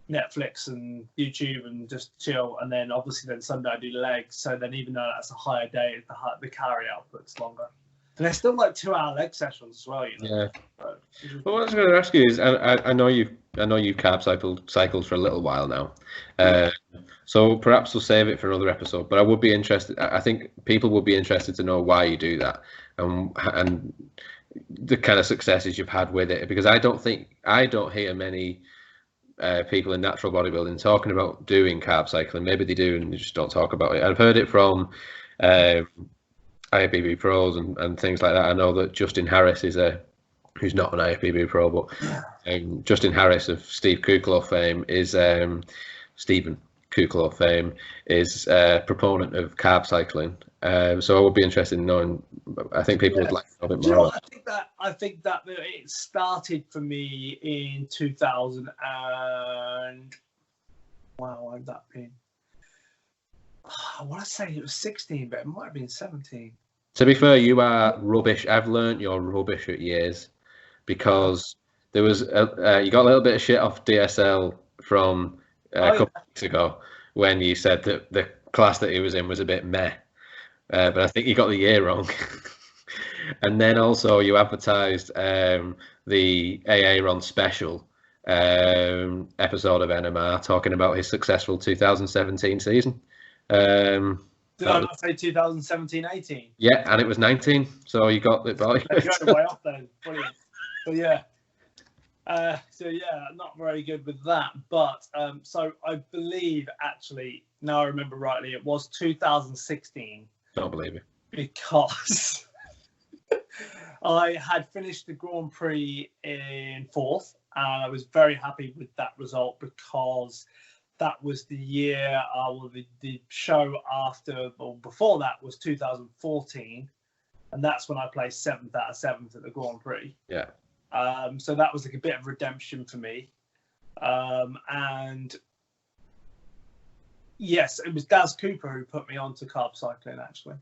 Netflix and YouTube and just chill. And then obviously then Sunday I do legs. So then even though that's a higher day, the calorie output's longer. And they're still like 2-hour leg sessions as well, Yeah. Well, what I was going to ask you is, I know you've carb cycled for a little while now, so perhaps we'll save it for another episode. But I would be interested. I think people would be interested to know why you do that, and the kind of successes you've had with it. Because I don't hear many people in natural bodybuilding talking about doing carb cycling. Maybe they do, and they just don't talk about it. I've heard it from IFBB pros and things like that. I know that Justin Harris who's not an IFBB pro, but Justin Harris of Steve Kuklo fame is Stephen Kuklo fame is a proponent of carb cycling. So I would be interested in knowing. I think people would like to know a bit more. I think that it started for me in 2000 and wow, I've that been. I want to say it was 16, but it might have been 17. To be fair, you are rubbish. I've learnt you're rubbish at years because there was you got a little bit of shit off DSL from a couple of weeks ago when you said that the class that he was in was a bit meh. But I think you got the year wrong. And then also you advertised the Aeronn special episode of NMR talking about his successful 2017 season. Did I not say 2017-18? Yeah, and it was 19, so you got it right. Going way off then. Brilliant. But yeah. Not very good with that. But so I believe actually, now I remember rightly, it was 2016. Don't believe it. Because I had finished the Grand Prix in 4th, and I was very happy with that result because that was the year, the show after or before that was 2014, and that's when I placed 7th out of 7th at the Grand Prix. Yeah. So that was like a bit of redemption for me. And yes, it was Daz Cooper who put me onto carb cycling, actually.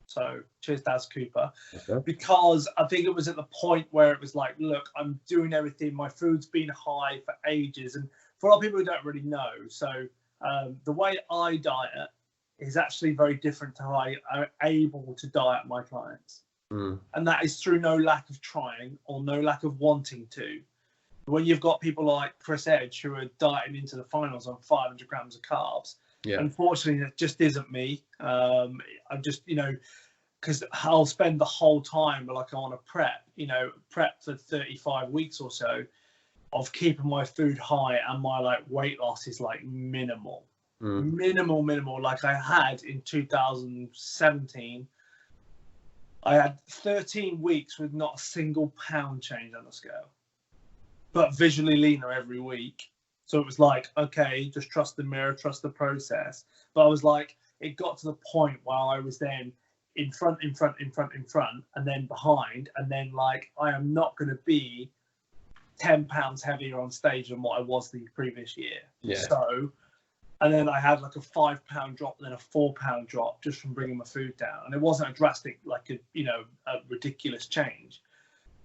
So cheers, Daz Cooper. Okay. Because I think it was at the point where it was like, look, I'm doing everything. My food's been high for ages. And for a lot of people who don't really know, so the way I diet is actually very different to how I'm able to diet my clients. And that is through no lack of trying or no lack of wanting to. When you've got people like Chris Edge who are dieting into the finals on 500 grams of carbs, unfortunately, that just isn't me. I'm just, because I'll spend the whole time like on a prep for 35 weeks or so of keeping my food high, and my like weight loss is like minimal. Like I had in 2017. I had 13 weeks with not a single pound change on the scale, but visually leaner every week. So it was like, okay, just trust the mirror, trust the process. But I was like, it got to the point where I was then in front, and then behind. And then like, I am not going to be 10 pounds heavier on stage than what I was the previous year. Yeah. So, and then I had like a 5 pound drop, and then a 4 pound drop just from bringing my food down. And it wasn't a drastic, like a ridiculous change.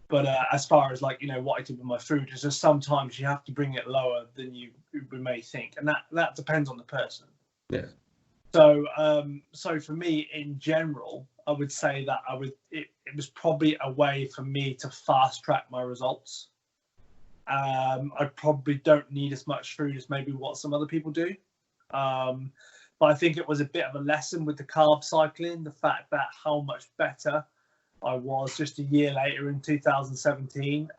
But as far as like, what I did with my food is just sometimes you have to bring it lower than you may think. And that depends on the person. Yeah. So, so for me in general, I would say that it was probably a way for me to fast track my results. I probably don't need as much food as maybe what some other people do. But I think it was a bit of a lesson with the carb cycling, the fact that how much better I was just a year later in 2017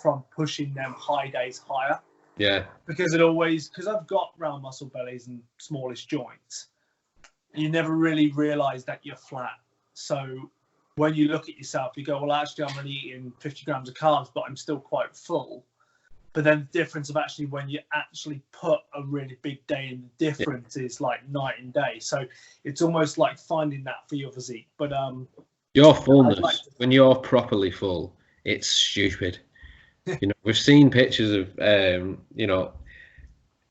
from pushing them high days higher. Yeah. Because I've got round muscle bellies and smallish joints, you never really realise that you're flat. So when you look at yourself, you go, well, actually, I'm only eating 50 grams of carbs, but I'm still quite full. But then the difference of actually when you actually put a really big day in, the difference is like night and day. So it's almost like finding that for your physique. But your fullness, when you're properly full, it's stupid. We've seen pictures of,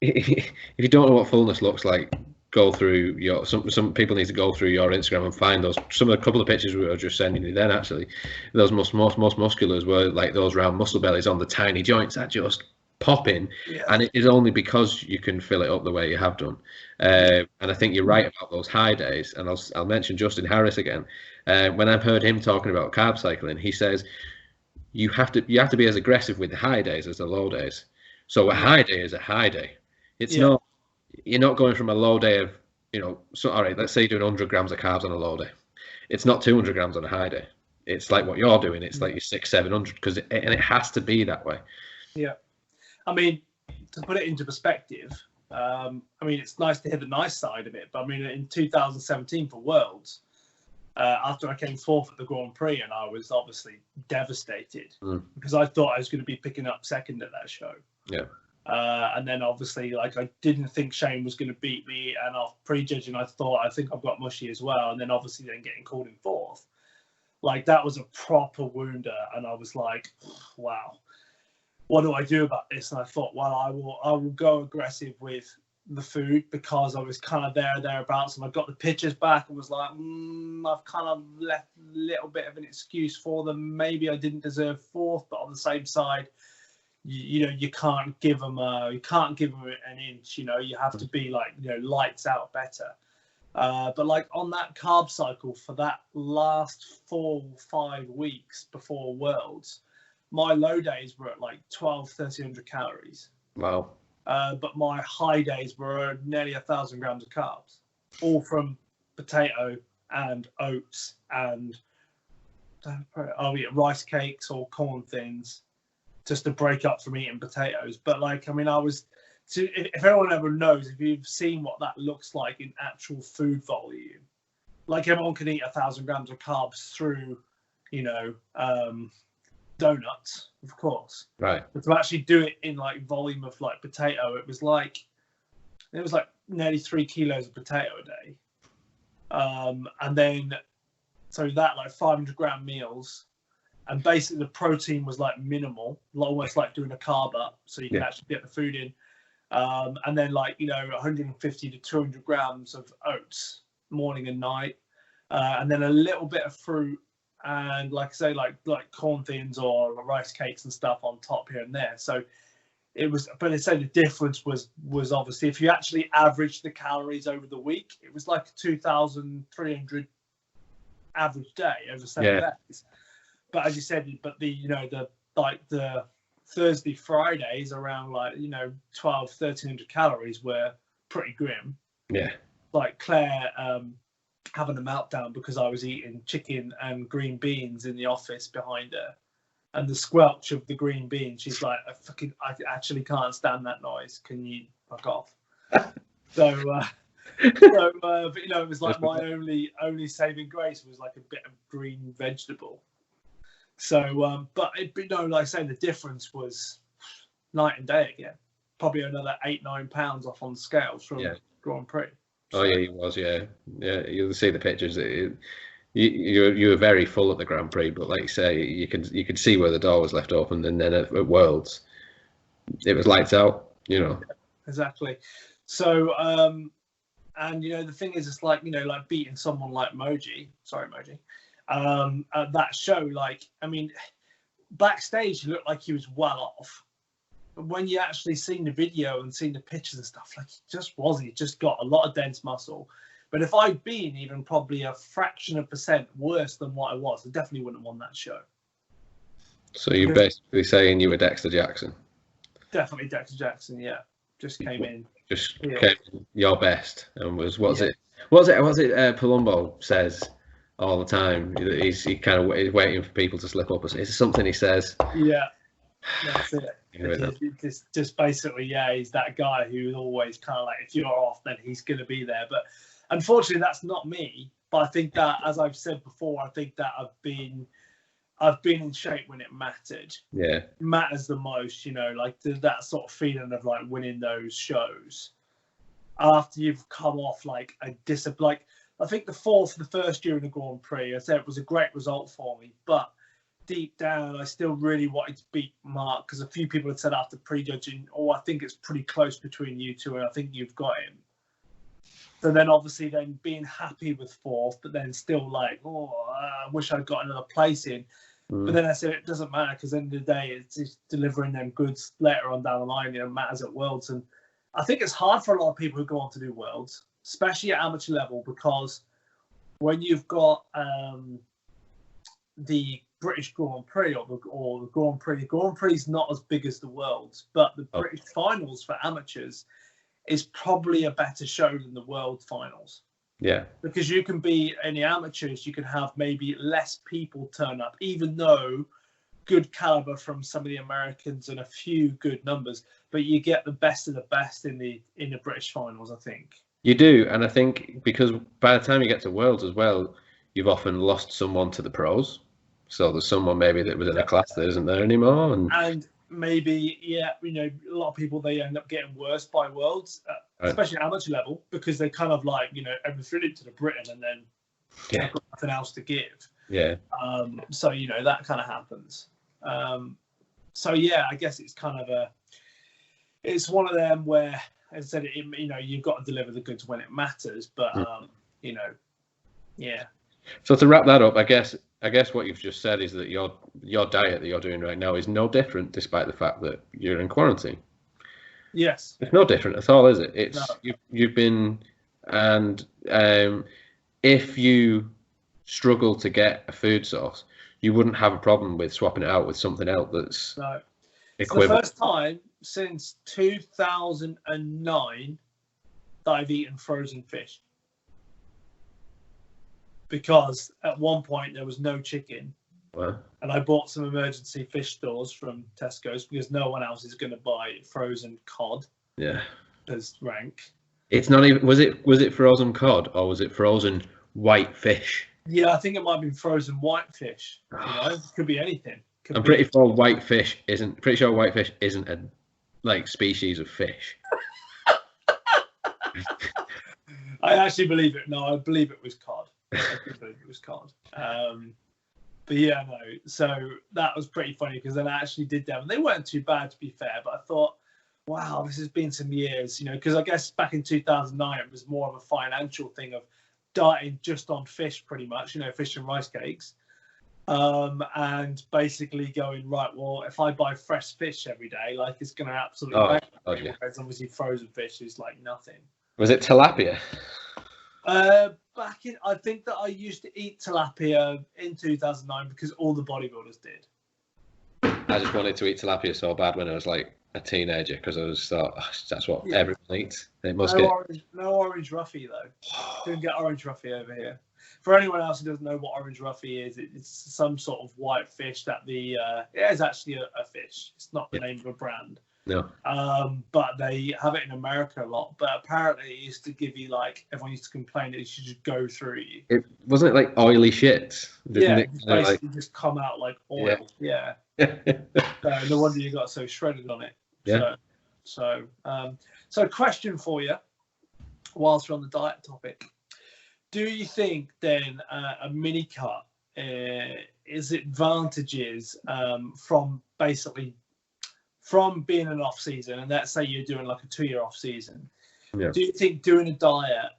if you don't know what fullness looks like, go through some people need to go through your Instagram and find those. A couple of pictures we were just sending you then, actually, those most musculars were like those round muscle bellies on the tiny joints that just pop in, and it is only because you can fill it up the way you have done. And I think you're right about those high days. And I'll mention Justin Harris again. When I've heard him talking about carb cycling, he says you have to be as aggressive with the high days as the low days. So a high day is a high day. It's not. You're not going from a low day of, so all right, let's say you're doing 100 grams of carbs on a low day. It's not 200 grams on a high day. It's like what you're doing. It's like your 600-700 and it has to be that way. Yeah. I mean, to put it into perspective, it's nice to hear the nice side of it. But in 2017 for Worlds, after I came fourth at the Grand Prix, and I was obviously devastated because I thought I was going to be picking up second at that show. Yeah. And then obviously, like, I didn't think Shane was going to beat me, and off prejudging, I think I've got mushy as well. And then obviously then getting called in fourth, like that was a proper wounder. And I was like, wow, what do I do about this? And I thought, well, I will go aggressive with the food because I was kind of thereabouts, and I got the pictures back and was like, I've kind of left a little bit of an excuse for them. Maybe I didn't deserve fourth, but on the same side, you can't give them an inch. You have to be like lights out better. But like on that carb cycle for that last 4 or 5 weeks before Worlds, my low days were at like 1,300 calories. Wow. But my high days were nearly 1,000 grams of carbs, all from potato and oats and rice cakes or corn thins, just to break up from eating potatoes. But like, if anyone ever knows, if you've seen what that looks like in actual food volume, like everyone can eat 1,000 grams of carbs through, donuts, of course. Right. But to actually do it in like volume of like potato, it was like It was like nearly 3 kilos of potato a day. And then, so that like 500-gram meals. And basically the protein was like minimal, almost like doing a carb up, so you can actually get the food in. And then like, 150 to 200 grams of oats morning and night. And then a little bit of fruit and like I say, like corn thins or rice cakes and stuff on top here and there. So it was, but I say the difference was obviously if you actually averaged the calories over the week, it was like 2,300 average day over 7 days. But as you said, but the Thursday, Fridays around 1,200-1,300 calories were pretty grim. Yeah. Like Claire having a meltdown because I was eating chicken and green beans in the office behind her, and the squelch of the green beans. She's like, I actually can't stand that noise. Can you fuck off? But it was like my only saving grace was like a bit of green vegetable. So, but like I say, the difference was night and day again. Probably another 8-9 pounds off on the scales from Grand Prix. So. Oh yeah, he was. Yeah. You'll see the pictures. You were very full at the Grand Prix, but like you say, you could see where the door was left open, and then at Worlds, it was lights out. Exactly. So, and the thing is, it's like like beating someone like Moji. Sorry, Moji. At that show, backstage he looked like he was well off, but when you actually seen the video and seen the pictures and stuff, like he just got a lot of dense muscle. But if I'd been even probably a fraction of percent worse than what I was, I definitely wouldn't have won that show. So you're basically saying you were Dexter Jackson? Definitely Dexter Jackson, yeah. Just came in. Came your best and was it Palumbo says all the time. He's kind of waiting for people to slip up. Is something he says? Yeah, that's it. It's just basically, he's that guy who's always kind of like, if you're off, then he's going to be there. But unfortunately, that's not me. But I think that, as I've said before, I think that I've been in shape when it mattered. Yeah, it matters the most. Like that sort of feeling of like winning those shows after you've come off like a discipline. I think the first year in the Grand Prix, I said it was a great result for me, but deep down, I still really wanted to beat Mark because a few people had said after prejudging, I think it's pretty close between you two, and I think you've got him. So then obviously then being happy with fourth, but then still like, I wish I'd got another place in. But then I said it doesn't matter because at the end of the day, it's just delivering them goods later on down the line, matters at Worlds. And I think it's hard for a lot of people who go on to do Worlds, especially at amateur level, because when you've got the British Grand Prix or the Grand Prix is not as big as the Worlds, but the British finals for amateurs is probably a better show than the World finals. Yeah. Because you can be in the amateurs, you can have maybe less people turn up, even though good caliber from some of the Americans and a few good numbers, but you get the best of the best in the British finals, I think. You do, and I think because by the time you get to Worlds as well, you've often lost someone to the pros. So there's someone maybe that was in a class that isn't there anymore. And maybe, a lot of people, they end up getting worse by Worlds, especially at amateur level, because they kind of like, everything into the Britain and then they've got nothing else to give. Yeah. So, that kind of happens. So, I guess it's kind of it's one of them where, as I said, you've got to deliver the goods when it matters, but, yeah. So to wrap that up, I guess what you've just said is that your diet that you're doing right now is no different, despite the fact that you're in quarantine. Yes, it's no different at all, is it? It's you've been, and if you struggle to get a food source, you wouldn't have a problem with swapping it out with something else that's equivalent. It's the first time since 2009 that I've eaten frozen fish. Because at one point there was no chicken, and I bought some emergency fish stores from Tesco's because no one else is going to buy frozen cod. Yeah, as rank. It's not even. Was it frozen cod or was it frozen white fish? Yeah, I think it might have been frozen white fish. It could be anything. I'm pretty sure white fish isn't a species of fish. I actually believe it. No, I believe it was cod. I believe it was cod. But yeah, no. So that was pretty funny because then I actually did them. And they weren't too bad, to be fair. But I thought, wow, this has been some years, you know, because I guess back in 2009, it was more of a financial thing of dieting just on fish, pretty much, you know, fish and rice cakes. And basically going, right, well, if I buy fresh fish every day, like it's going to absolutely yeah. Whereas obviously frozen fish is like nothing. Was it tilapia? Back in, I think that I used to eat tilapia in 2009 because all the bodybuilders did. I just wanted to eat tilapia so bad when I was like a teenager because I was thought, oh, that's what everyone eats. It must no orange roughy though. Couldn't get orange roughy over here. For anyone else who doesn't know what orange roughy is, it's some sort of white fish that it is actually a fish. It's not the name of a brand. No. But they have it in America a lot. But apparently it used to give you like, everyone used to complain that it should just go through you. It wasn't it like oily shit? It basically just come out like oil. Yeah. So no wonder you got so shredded on it. Yeah. So question for you, whilst we're on the diet topic. Do you think then a mini cut is advantages from being an off season, and let's say you're doing like a 2-year off season? Yeah. Do you think doing a diet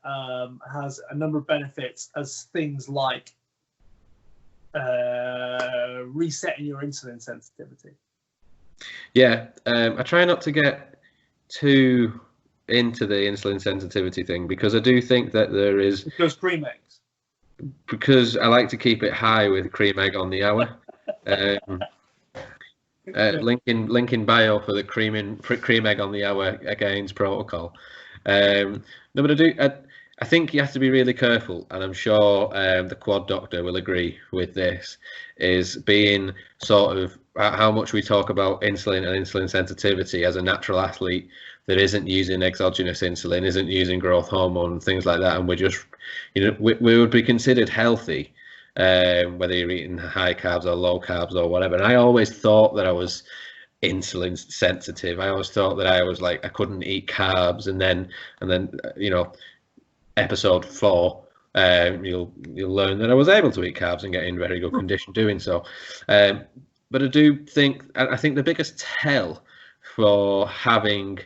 has a number of benefits as things like resetting your insulin sensitivity? Yeah, I try not to get too into the insulin sensitivity thing because I do think that there is those cream eggs. Because I like to keep it high with cream egg on the hour. Link in bio for the cream egg on the hour against protocol. No, but I think you have to be really careful, and I'm sure the quad doctor will agree with this, is being sort of how much we talk about insulin and insulin sensitivity as a natural athlete that isn't using exogenous insulin, isn't using growth hormone, things like that, and we're just, you know, we would be considered healthy, whether you're eating high carbs or low carbs or whatever. And I always thought that I was insulin sensitive. I always thought that I was like, I couldn't eat carbs, and then you know, episode 4, you'll learn that I was able to eat carbs and get in very good condition doing so. But I do think, I think the biggest tell for having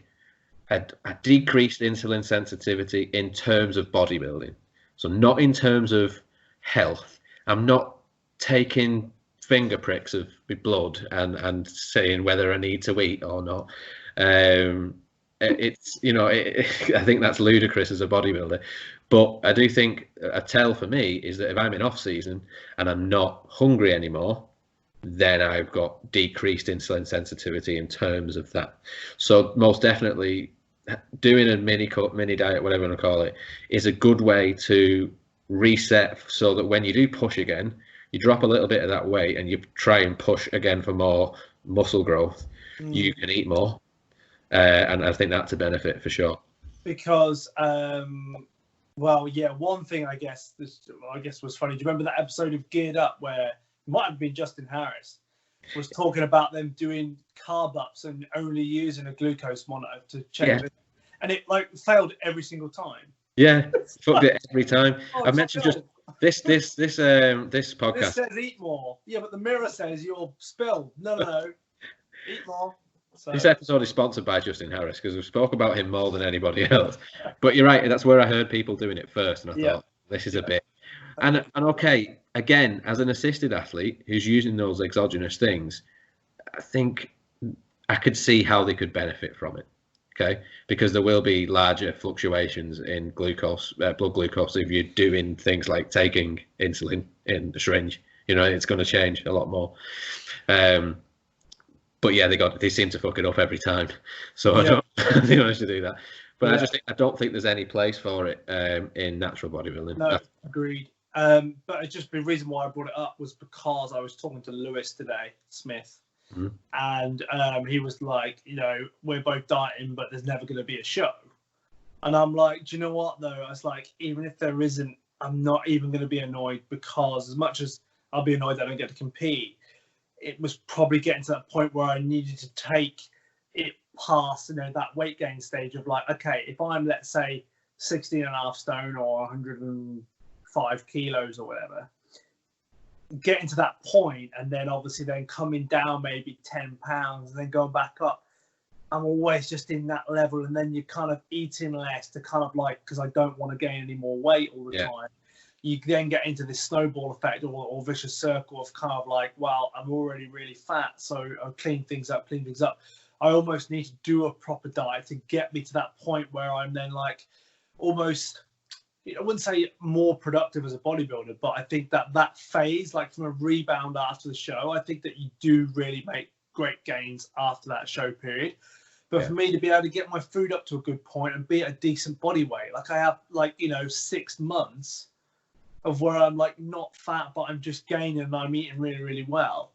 a decreased insulin sensitivity in terms of bodybuilding, so not in terms of health. I'm not taking finger pricks of my blood and saying whether I need to eat or not. It's, you know, I think that's ludicrous as a bodybuilder, but I do think a tell for me is that if I'm in off season and I'm not hungry anymore, then I've got decreased insulin sensitivity in terms of that. So most definitely doing a mini diet, whatever you want to call it, is a good way to reset so that when you do push again, you drop a little bit of that weight and you try and push again for more muscle growth. You can eat more. And I think that's a benefit for sure. Because, well, yeah, one thing I guess was funny. Do you remember that episode of Geared Up where it might have been Justin Harris was talking about them doing carb ups and only using a glucose monitor to check it, and it like failed every single time. Yeah, fucked it every time. I've mentioned just this podcast. This says eat more. Yeah, but the mirror says you'll spill. No, eat more. So. This episode is sponsored by Justin Harris because we've spoke about him more than anybody else. But you're right, that's where I heard people doing it first, and I thought this is a bit. And okay, again, as an assisted athlete who's using those exogenous things, I think I could see how they could benefit from it. Okay, because there will be larger fluctuations in glucose, blood glucose, if you're doing things like taking insulin in the syringe. You know, it's going to change a lot more. But yeah, they seem to fuck it up every time. So I don't think I should do that. But I don't think there's any place for it in natural bodybuilding. No, agreed. But it's just the reason why I brought it up was because I was talking to Lewis today, Smith, and he was like, you know, we're both dieting, but there's never going to be a show. And I'm like, do you know what though? I was like, even if there isn't, I'm not even going to be annoyed, because as much as I'll be annoyed that I don't get to compete, it was probably getting to that point where I needed to take it past, you know, that weight gain stage of like, okay, if I'm, let's say, 16.5 stone or 105 kilos or whatever, getting to that point and then obviously then coming down maybe 10 pounds and then going back up, I'm always just in that level. And then you're kind of eating less to kind of like, because I don't want to gain any more weight all the time. You then get into this snowball effect or vicious circle of kind of like, well, I'm already really fat, so I'll clean things up. I almost need to do a proper diet to get me to that point where I'm then like almost, I wouldn't say more productive as a bodybuilder, but I think that phase, like from a rebound after the show, I think that you do really make great gains after that show period. But for me to be able to get my food up to a good point and be at a decent body weight, like I have like, 6 months of where I'm like not fat, but I'm just gaining and I'm eating really, really well.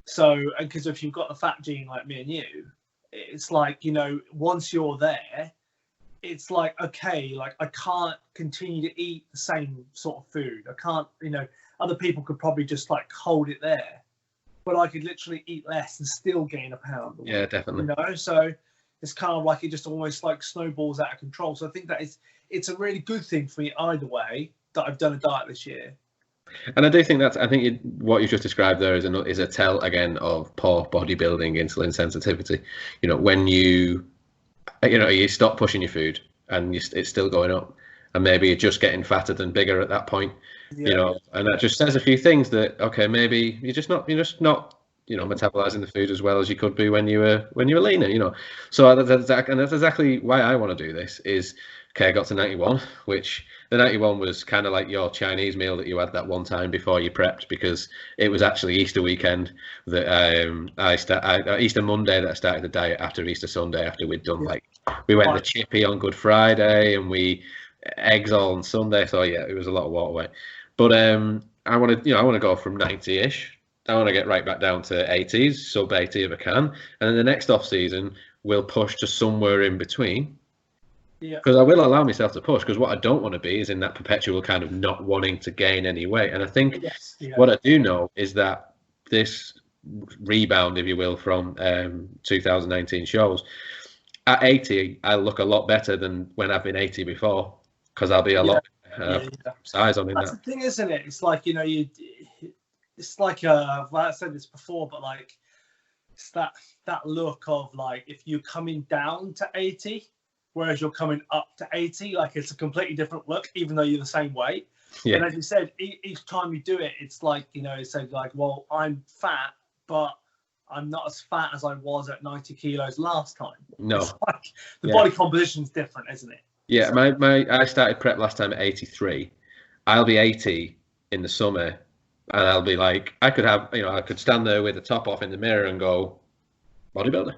So, because if you've got the fat gene like me and you, it's like, once you're there, it's like, okay, like I can't continue to eat the same sort of food. I can't, other people could probably just like hold it there, but I could literally eat less and still gain a pound. Yeah, definitely. So it's kind of like it just almost like snowballs out of control. So I think that it's a really good thing for me either way that I've done a diet this year. And I do think what you've just described there is a tell again of poor bodybuilding insulin sensitivity. When you stop pushing your food and it's still going up, and maybe you're just getting fatter than bigger at that point. And that just says a few things that, okay, maybe you're just not metabolizing the food as well as you could be when you were leaner. So that's exactly why I want to do this. Is okay, I got to 91, which the 91 was kind of like your Chinese meal that you had that one time before you prepped, because it was actually Easter weekend that Easter Monday that I started the diet after Easter Sunday, after we'd done we went the chippy on Good Friday and we eggs all on Sunday. So yeah, it was a lot of water weight. But I want to go from 90-ish. I want to get right back down to 80s, sub 80 if I can, and then the next off season we'll push to somewhere in between. Because I will allow myself to push, because what I don't want to be is in that perpetual kind of not wanting to gain any weight. And I think what I do know is that this rebound, if you will, from 2019 shows, at 80, I look a lot better than when I've been 80 before, because I'll be a lot size on in that. That's the thing, isn't it? It's like, it's like, I said this before, but like, it's that look of like, if you're coming down to 80, whereas you're coming up to 80, like it's a completely different look, even though you're the same weight. And as you said, each time you do it, it's like, it's like, well, I'm fat, but I'm not as fat as I was at 90 kilos last time. No. It's like the body composition's different, isn't it? Yeah, I started prep last time at 83. I'll be 80 in the summer, and I'll be like, I could stand there with the top off in the mirror and go, bodybuilder.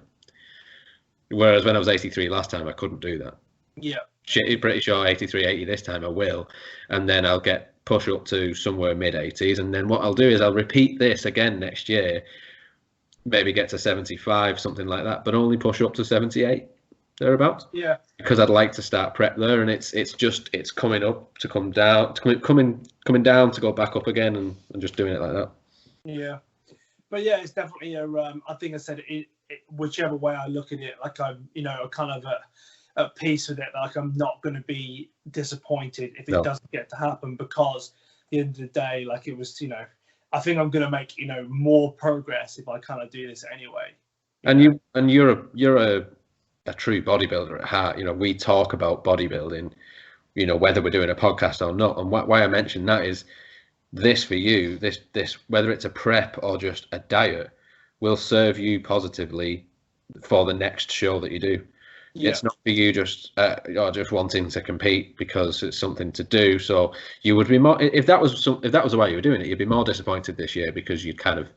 Whereas when I was 83 last time, I couldn't do that. Yeah. Pretty sure 83, 80 this time I will. And then I'll push up to somewhere mid-80s. And then what I'll do is I'll repeat this again next year, maybe get to 75, something like that, but only push up to 78, thereabouts. Yeah. Because I'd like to start prep there, and it's coming up to come down, coming down to go back up again, and just doing it like that. Yeah. But yeah, it's definitely I think I said it, whichever way I look at it, like I'm, kind of at peace with it. Like I'm not going to be disappointed if it doesn't get to happen, because at the end of the day, like it was, I think I'm going to make, more progress if I kind of do this anyway. And you're a true bodybuilder at heart. We talk about bodybuilding, whether we're doing a podcast or not. And why I mention that is this for you, this whether it's a prep or just a diet, will serve you positively for the next show that you do. It's not for you just wanting to compete because it's something to do. So you would be more, if that was the way you were doing it, you'd be more disappointed this year, because you'd kind of,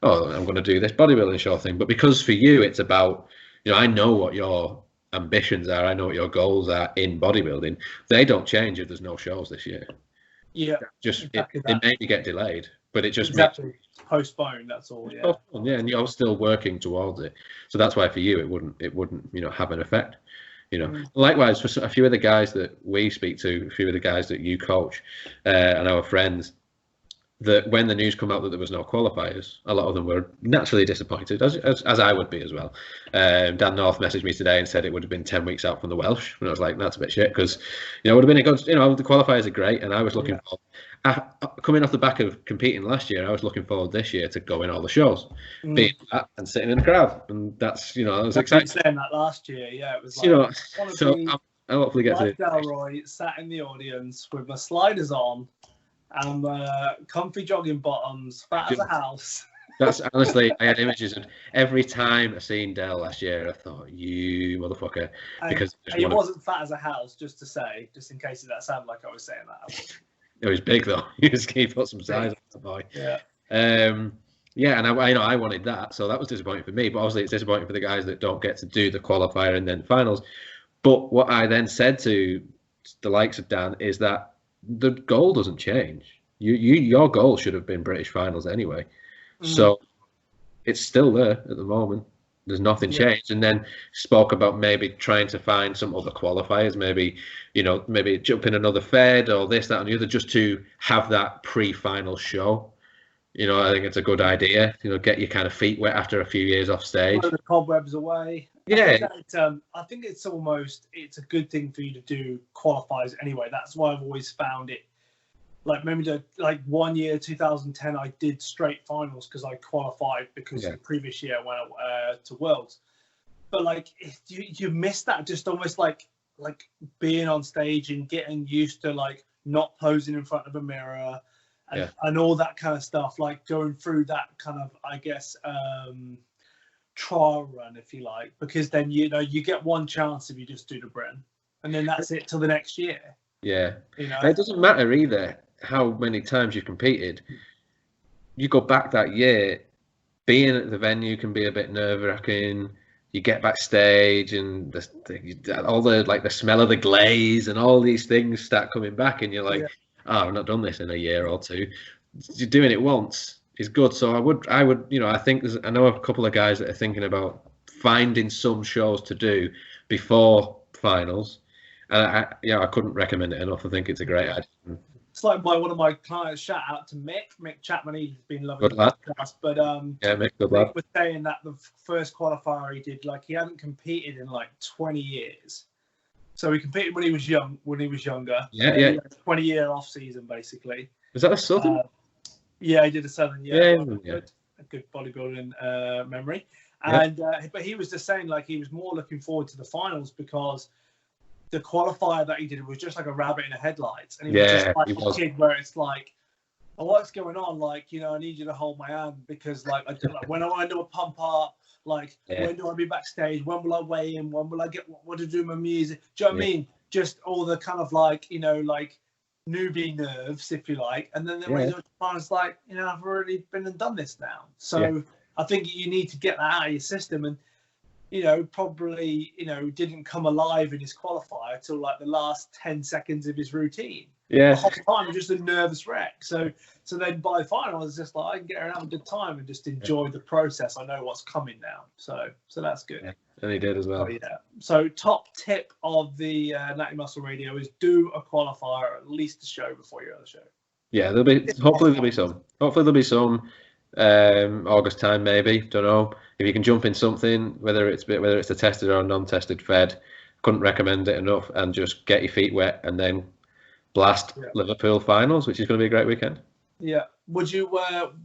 I'm going to do this bodybuilding show thing. But because for you it's about, I know what your ambitions are, I know what your goals are in bodybuilding. They don't change if there's no shows this year. Yeah, just exactly it maybe get delayed, but it just postponed. That's all. Yeah. Postponed, yeah, and you're still working towards it. So that's why for you it wouldn't have an effect. Likewise for a few of the guys that we speak to, a few of the guys that you coach, and our friends, that when the news come out that there was no qualifiers, a lot of them were naturally disappointed, as I would be as well. Dan North messaged me today and said it would have been 10 weeks out from the Welsh, and I was like, that's a bit shit, because it would have been a good, the qualifiers are great, and I was looking forward, coming off the back of competing last year, I was looking forward this year to going all the shows, being that and sitting in the crowd, and that's, I was excited. Saying that last year, it was like, so I'll hopefully get like to Delroy sat in the audience with my sliders on and comfy jogging bottoms, fat as a house. That's honestly, I had images, and every time I seen Del last year, I thought, you motherfucker, because he wasn't fat as a house, just to say, just in case that sounded like I was saying that. It was big though. He put some size on the boy. Yeah. And I wanted that, so that was disappointing for me. But obviously, it's disappointing for the guys that don't get to do the qualifier and then finals. But what I then said to the likes of Dan is that the goal doesn't change. Your goal should have been British finals anyway. So it's still there at the moment. There's nothing changed. And then spoke about maybe trying to find some other qualifiers, maybe jump in another Fed or this, that, and the other, just to have that pre-final show. I think it's a good idea. Get your kind of feet wet after a few years off stage. Blow the cobwebs away. Yeah. I think it's a good thing for you to do qualifiers anyway. That's why I've always found it. Like maybe like 1 year, 2010, I did straight finals because I qualified because the previous year I went to Worlds. But like you miss that, just almost like being on stage and getting used to like not posing in front of a mirror and all that kind of stuff, like going through that kind of, I guess, trial run, if you like, because then you get one chance if you just do the Britain, and then that's it till the next year. Yeah, it doesn't matter either how many times you've competed. You go back that year, being at the venue can be a bit nerve-wracking. You get backstage and all the smell of the glaze and all these things start coming back, and you're like, I've not done this in a year or two. You're doing it once is good. So I would, I think I know a couple of guys that are thinking about finding some shows to do before finals. And I couldn't recommend it enough. I think it's a great idea. It's like by one of my clients, shout out to Mick Chapman. He's been loving the podcast. But Mick, good Mick was saying that the first qualifier he did, like he hadn't competed in like 20 years. So he competed when he was younger. Yeah. 20-year off season basically. Was that a Southern? Yeah, he did a Southern. A good bodybuilding memory. And but he was just saying like he was more looking forward to the finals because the qualifier that he did was just like a rabbit in the headlights, and he was just like a kid where it's like, oh, what's going on? Like, I need you to hold my hand because like I do, like when I do a pump up, like when do I be backstage? When will I weigh in? When will I get what to do with my music? Do you know what I mean? Just all the kind of like like newbie nerves, if you like, and then when it's like I've already been and done this now, so I think you need to get that out of your system and. Probably, didn't come alive in his qualifier till like the last 10 seconds of his routine. Yeah. The whole time, just a nervous wreck. So then by the final, it's just like I can get around and have a good time and just enjoy the process. I know what's coming now. So that's good. Yeah. And he did as well. Oh, yeah. So top tip of the Natty Muscle Radio is do a qualifier, or at least a show before you're on the show. Yeah, hopefully there'll be some. August time maybe, don't know if you can jump in something, whether it's a tested or a non-tested Fed. Couldn't recommend it enough, and just get your feet wet and then blast Liverpool finals, which is going to be a great weekend. Yeah. Would you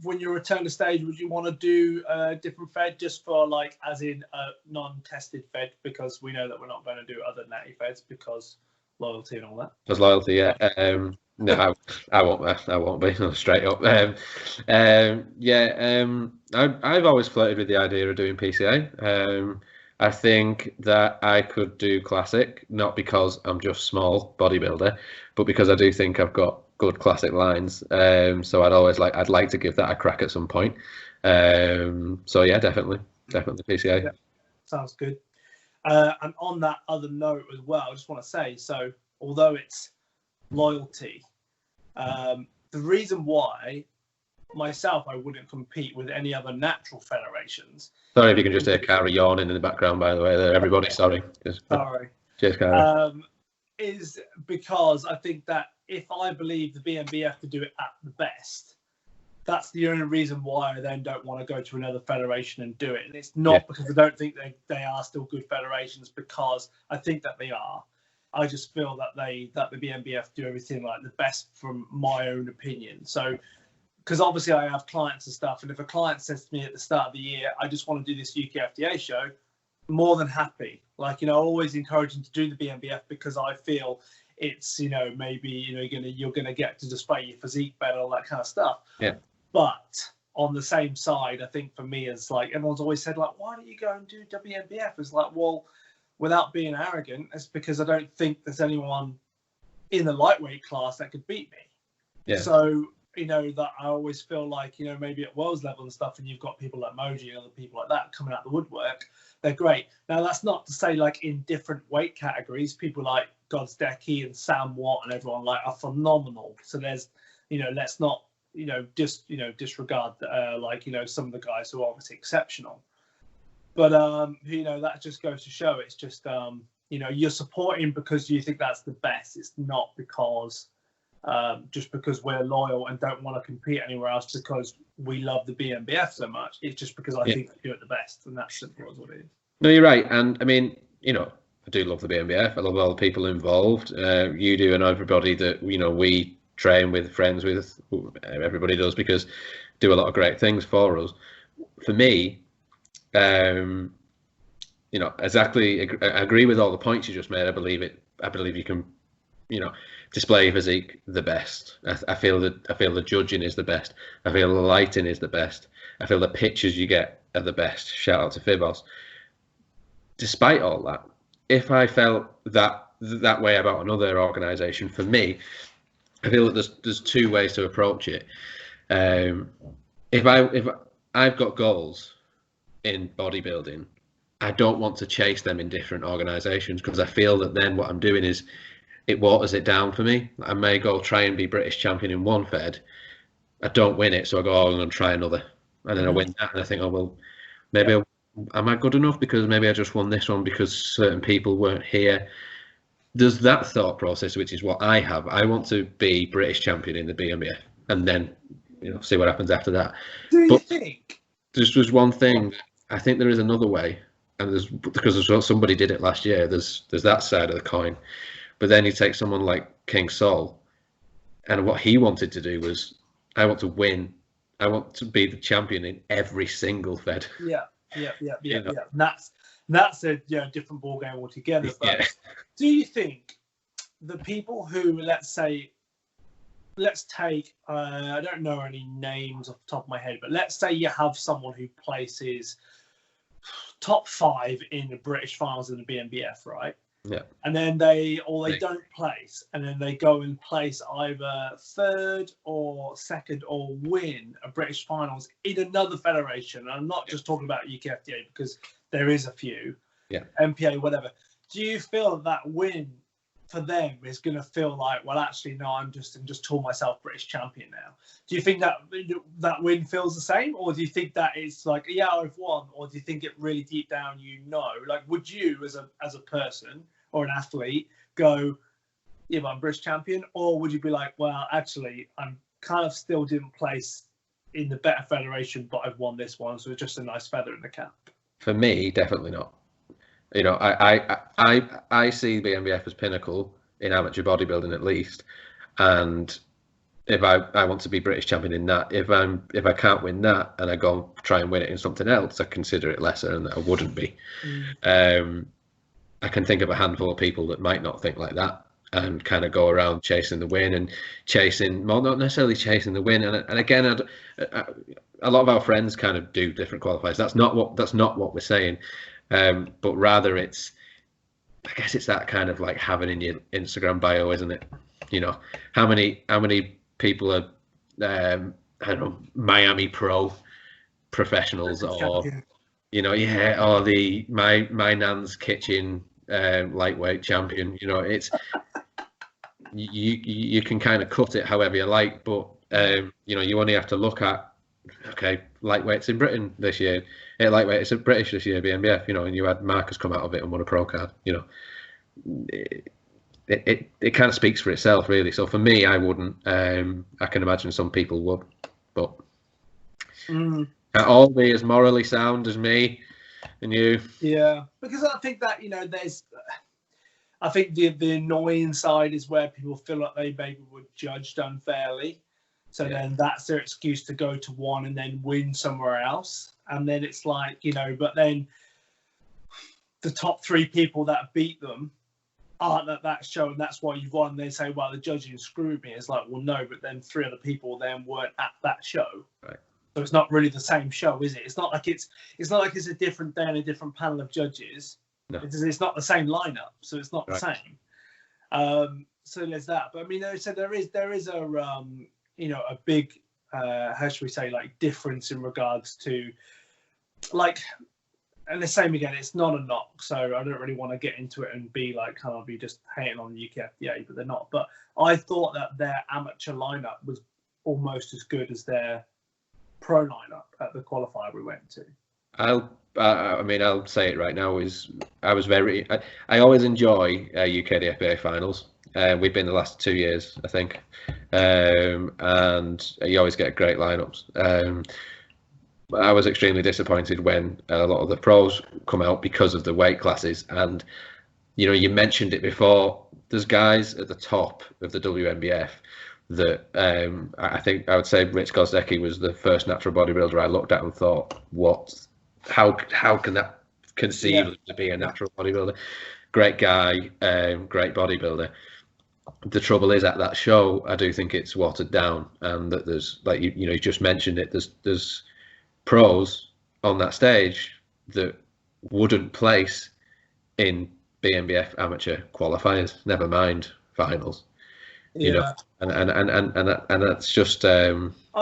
when you return to stage, would you want to do a different Fed just for like as in a non-tested Fed, because we know that we're not going to do other Natty Feds because loyalty and all that? Because loyalty, no, I won't be straight up. I've always flirted with the idea of doing PCA. I think that I could do classic, not because I'm just small bodybuilder, but because I do think I've got good classic lines. So I'd like to give that a crack at some point. Definitely PCA. Yeah, sounds good. And on that other note as well, I just want to say, so although it's loyalty, the reason why I wouldn't compete with any other natural federations. Sorry if you can just hear Cara yawning in the background, by the way, there, everybody. Sorry. Sorry. Cheers, Cara. Is because I think that if I believe the BNBF to do it at the best, that's the only reason why I then don't want to go to another federation and do it. And it's not because I don't think they are still good federations, because I think that they are. I just feel that the BNBF do everything like the best from my own opinion. So, because obviously I have clients and stuff, and if a client says to me at the start of the year, I just want to do this UK FDA show, more than happy. Like, you know, always encouraging to do the BNBF, because I feel it's, you know, maybe, you know, you're gonna get to display your physique better, all that kind of stuff. Yeah. But on the same side, I think for me, it's like everyone's always said, like, why don't you go and do WNBF? It's like, well, without being arrogant, it's because I don't think there's anyone in the lightweight class that could beat me. Yeah. So, you know, that I always feel like, you know, maybe at world's level and stuff, and you've got people like Moji and other people like that coming out the woodwork, they're great. Now, that's not to say, like, in different weight categories, people like Godsdecky and Sam Watt and everyone like are phenomenal. So there's, you know, let's not, you know, disregard like, you know, some of the guys who are obviously exceptional. But you know, that just goes to show it's just you know, you're supporting because you think that's the best. It's not because just because we're loyal and don't want to compete anywhere else because we love the BNBF so much. It's just because I think they do it the best, and that's simple as what it is. No, you're right. And I mean, you know, I do love the BNBF. I love all the people involved. You do, and everybody that, you know, we train with, friends with, everybody does, because do a lot of great things for us. For me, you know, exactly, I agree with all the points you just made. I believe you can, you know, display your physique the best. I feel the judging is the best. I feel the lighting is the best. I feel the pictures you get are the best. Shout out to Fibos. Despite all that, if I felt that way about another organisation, for me, I feel that there's two ways to approach it. If I've got goals in bodybuilding, I don't want to chase them in different organisations, because I feel that then what I'm doing is it waters it down for me. I may go try and be British champion in one fed, I don't win it, so I go, oh, I'm going to try another, and then I win that, and I think, oh well, maybe am I good enough because maybe I just won this one because certain people weren't here. There's that thought process, which is what I have. I want to be British champion in the BNBF, and then, you know, see what happens after that. Do you think? There's one thing. I think there is another way, and because somebody did it last year. There's that side of the coin, but then you take someone like King Sol, and what he wanted to do was, I want to win. I want to be the champion in every single fed. Yeah. That's a different ball game altogether. But do you think the people who, let's take, I don't know any names off the top of my head, but let's say you have someone who places top 5 in the British finals in the BNBF, right? Yeah. And then they don't place, and then they go and place either 3rd or 2nd or win a British finals in another federation. And I'm not just talking about UKFDA, because there is a few, MPA, whatever. Do you feel that win for them is going to feel like, well, actually, no, I'm just told myself British champion now? Do you think that win feels the same, or do you think that it's like, yeah, I've won, or do you think it really deep down, you know, like, would you as a person or an athlete go, yeah, I'm British champion, or would you be like, well, actually, I'm kind of still didn't place in the better federation, but I've won this one, so it's just a nice feather in the cap? For me, definitely not. You know, I see BNBF as pinnacle in amateur bodybuilding, at least, and if I want to be British champion in that, if I can't win that and I go and try and win it in something else, I consider it lesser, and I wouldn't be. I can think of a handful of people that might not think like that and kind of go around chasing the win and not necessarily chasing the win. And again, a lot of our friends kind of do different qualifiers. That's not what we're saying. But rather I guess it's that kind of like having in your Instagram bio, isn't it? You know, how many people are, I don't know, Miami Pro professionals, or, you know, or the my nan's kitchen lightweight champion. You know, it's you can kind of cut it however you like, but you know, you only have to look at, okay, lightweights in Britain this year. Lightweight, it's a British this year, BNBF, you know, and you had Marcus come out of it and won a pro card. You know, it kind of speaks for itself, really. So for me, I wouldn't. I can imagine some people would, but Can't all be as morally sound as me and you. Yeah, because I think that, you know, I think the annoying side is where people feel like they maybe were judged unfairly. So then that's their excuse to go to one and then win somewhere else. And then it's like, you know, but then the top 3 people that beat them aren't at that show, and that's why you've won. They say, well, the judging screwed me. It's like, well, no, but then 3 other people then weren't at that show. Right. So it's not really the same show, is it? It's not like it's a different day and a different panel of judges. No. It's not the same lineup, so it's not the same. So there's that. But I mean, so there is a you know, a big how should we say, like, difference in regards to, like, and the same again, it's not a knock, so I don't really want to get into it and be like, kind of be just hating on the UKFDA, but they're not. But I thought that their amateur lineup was almost as good as their pro lineup at the qualifier we went to. I'll say it right now. I always enjoy UK DFA finals. We've been the last 2 years, I think, and you always get great lineups. I was extremely disappointed when a lot of the pros come out because of the weight classes. And, you know, you mentioned it before, there's guys at the top of the WNBF that I think I would say Rich Gozdecki was the first natural bodybuilder I looked at and thought, how can that conceive to be a natural bodybuilder? Great guy, great bodybuilder. The trouble is, at that show, I do think it's watered down, and that there's, like, you just mentioned it, there's pros on that stage that wouldn't place in BNBF amateur qualifiers, never mind finals. You know, and that's just. I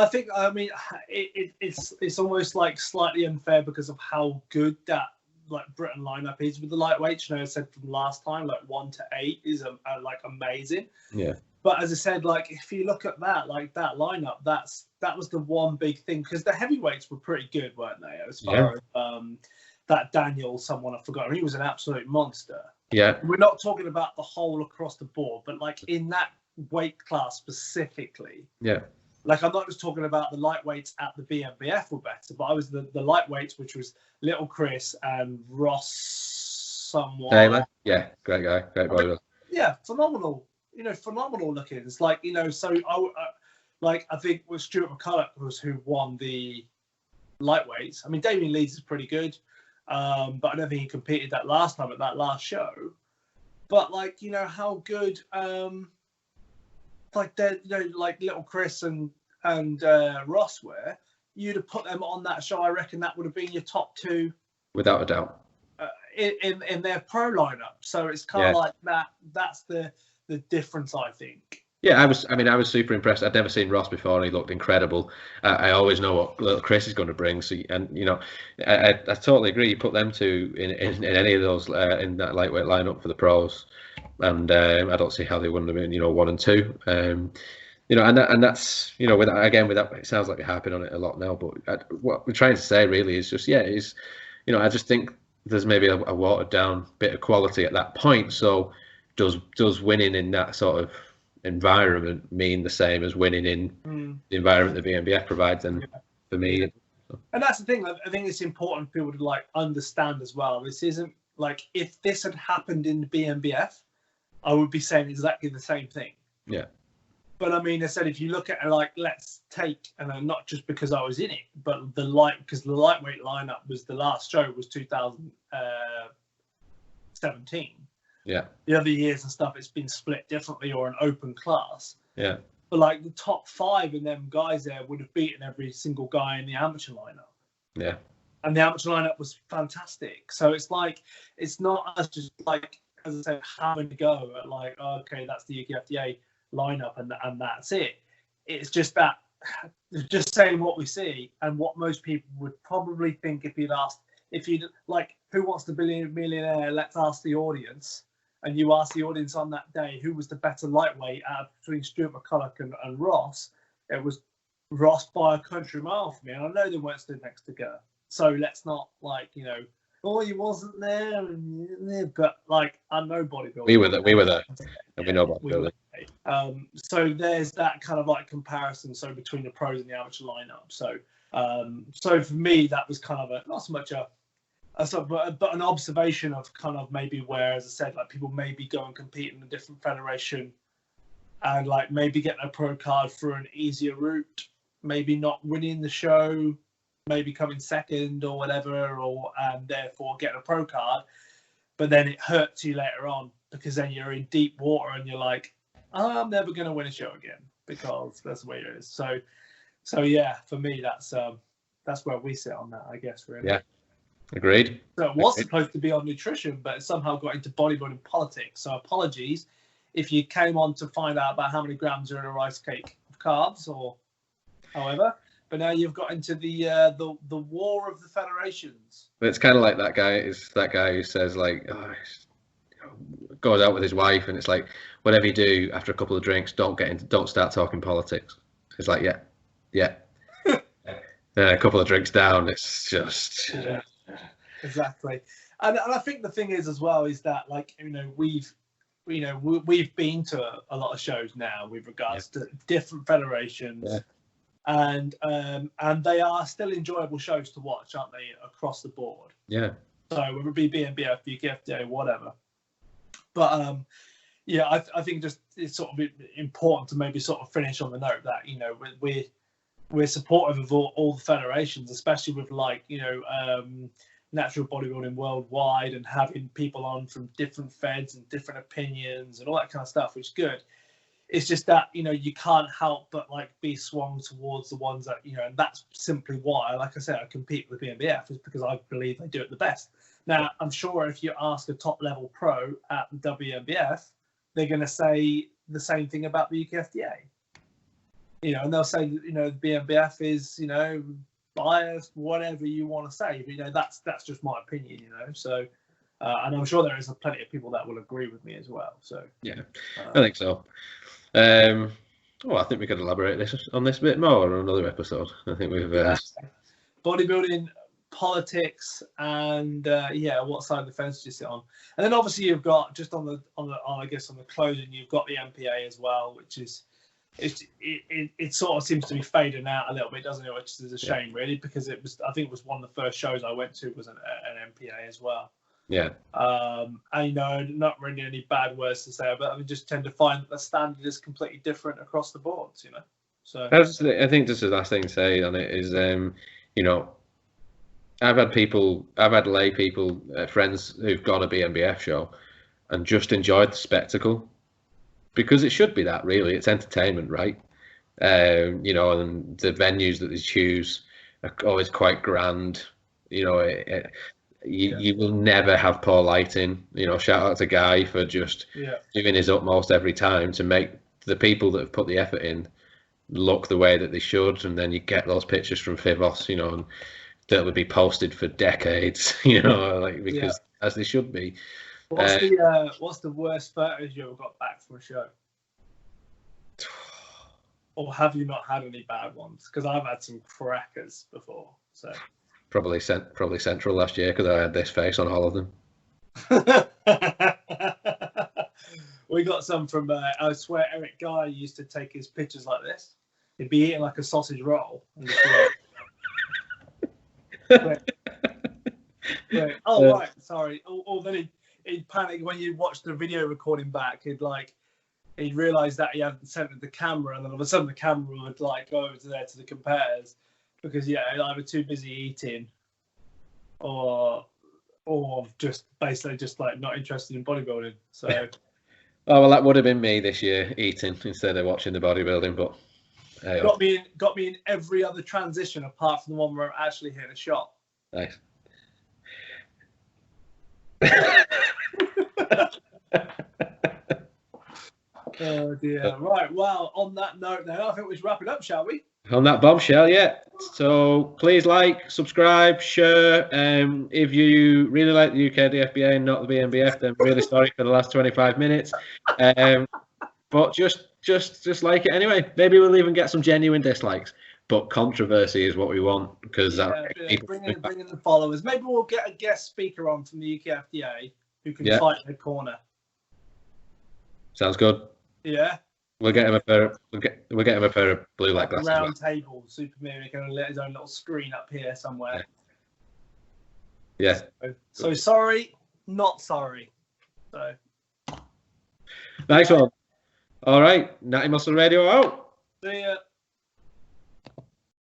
think, I mean, it's almost like slightly unfair because of how good that, like, Britain lineup is with the lightweights. You know, I said from last time, like 1 to 8 is like amazing. Yeah. But as I said, like, if you look at that, like, that lineup, that was the one big thing, because the heavyweights were pretty good, weren't they? As far as that Daniel, someone I forgot, he was an absolute monster. Yeah. We're not talking about the whole across the board, but like in that weight class specifically. Yeah. Like, I'm not just talking about the lightweights at the BNBF were better, but I was the lightweights, which was Little Chris and Ross someone. Taylor. Yeah, great guy, great bodybuilder. Yeah, phenomenal. You know, phenomenal looking. It's like, you know, so I think it was Stuart McCulloch was who won the lightweights. I mean, Damien Leeds is pretty good, but I don't think he competed that last time at that last show. But, like, you know, how good, like, you know, like Little Chris and Ross were, you'd have put them on that show. I reckon that would have been your top 2, without a doubt, in their pro lineup. So it's kind of like that. That's the difference, I think. Yeah, I was super impressed. I'd never seen Ross before, and he looked incredible. I always know what Little Chris is going to bring. So, and you know, I totally agree. You put them two in any of those in that lightweight lineup for the pros, and I don't see how they wouldn't have been, you know, 1 and 2. You know, and that's, you know, with that, it sounds like we're harping on it a lot now, but what we're trying to say really is just, you know, I just think there's maybe a watered down bit of quality at that point. So does winning in that sort of environment mean the same as winning in the environment the BNBF provides? And for me, and that's the thing. I think it's important for people to, like, understand as well. This isn't like, if this had happened in the BNBF, I would be saying exactly the same thing. Yeah. But I mean, I said, if you look at it, like, let's take, and not just because I was in it, but because the lightweight lineup was, the last show was 2017. Yeah. The other years and stuff, it's been split differently, or an open class. Yeah. But, like, the top 5 in them guys there would have beaten every single guy in the amateur lineup. Yeah. And the amateur lineup was fantastic. So it's like, it's not as just, like, as I said, having to go at, like, oh, okay, that's the UKFDA lineup and that's it. It's just that, just saying what we see and what most people would probably think if you'd like, who wants to be a millionaire? Let's ask the audience. And you ask the audience on that day, who was the better lightweight between Stuart McCulloch and Ross? It was Ross by a country mile for me. And I know they weren't stood next to Gert. So let's not, like, you know, oh, he wasn't there. But, like, I know bodybuilding. We were there. And we know bodybuilding. So there's that kind of, like, comparison, so between the pros and the amateur lineup. So So for me, that was kind of not so much but an observation of kind of maybe where, as I said, like people maybe go and compete in a different federation and like maybe get a pro card through an easier route, maybe not winning the show, maybe coming second or whatever, and therefore get a pro card, but then it hurts you later on because then you're in deep water and you're like, oh, I'm never going to win a show again because that's the way it is. So yeah, for me, that's where we sit on that, I guess, really. Yeah, agreed. So it was supposed to be on nutrition, but it somehow got into bodybuilding politics. So apologies if you came on to find out about how many grams are in a rice cake of carbs or however. But now you've got into the war of the federations. But it's kind of like that guy who says like, goes out with his wife, and it's like, whatever you do after a couple of drinks, don't start talking politics. It's like, yeah. A couple of drinks down, it's just exactly. And I think the thing is as well is that, like, we've been to a lot of shows now with regards to different federations. Yeah. And they are still enjoyable shows to watch, aren't they, across the board? Yeah. So whether it be BNBF, UKFDA, whatever. But I think just it's sort of important to maybe sort of finish on the note that we're supportive of all the federations, especially with like natural bodybuilding worldwide and having people on from different feds and different opinions and all that kind of stuff, which is good. It's just that, you can't help but like be swung towards the ones that, and that's simply why, like I said, I compete with BNBF is because I believe they do it the best. Now, I'm sure if you ask a top level pro at the WNBF, they're going to say the same thing about the UKFDA. And they'll say, the BNBF is, biased, whatever you want to say. But, that's just my opinion, So, and I'm sure there is plenty of people that will agree with me as well. So yeah, I think so. I think we could elaborate on this a bit more on another episode. I think we've bodybuilding, politics, and what side of the fence do you sit on? And then obviously you've got just on the closing, you've got the MPA as well, which is it sort of seems to be fading out a little bit, doesn't it? Which is a shame, really, because I think it was one of the first shows I went to was an MPA as well. Yeah. And not really any bad words to say, but I just tend to find that the standard is completely different across the boards, So I think just the last thing to say on it is, I've had lay people, friends who've gone to BNBF show and just enjoyed the spectacle, because it should be that, really. It's entertainment, right? And the venues that they choose are always quite grand. You will never have poor lighting. Shout out to Guy for just doing his utmost every time to make the people that have put the effort in look the way that they should. And then you get those pictures from Fivos, and that would be posted for decades, because as they should be. What's the worst photos you ever got back from a show? Or have you not had any bad ones? Because I've had some crackers before, so. Probably Central last year, because I had this face on all of them. We got some from, I swear, Eric Guy used to take his pictures like this. He'd be eating like a sausage roll. Right, sorry. Or then he'd panic when you watch the video recording back. He'd realise that he hadn't centered the camera, and then all of a sudden the camera would like go over to the compares. Because either too busy eating, or just basically just like not interested in bodybuilding. So, that would have been me this year, eating instead of watching the bodybuilding. But got me in every other transition apart from the one where I'm actually hitting a shot. Nice. Oh dear. Right. Well, on that note, then I think we should wrap it up, shall we? On that bombshell, yeah. So please like, subscribe, share. If you really like the UK DFBA and not the BNBF, then I'm really sorry for the last 25 minutes. But just like it anyway. Maybe we'll even get some genuine dislikes. But controversy is what we want, because bring in the followers. Maybe we'll get a guest speaker on from the UKFDA who can fight in the corner. Sounds good. Yeah. We'll get him a pair. We'll get him a pair of blue light glasses. Round table, Super Mary can let his own little screen up here somewhere. Yeah. So sorry, not sorry. So. Nice one. All right, Natty Muscle Radio out. See ya.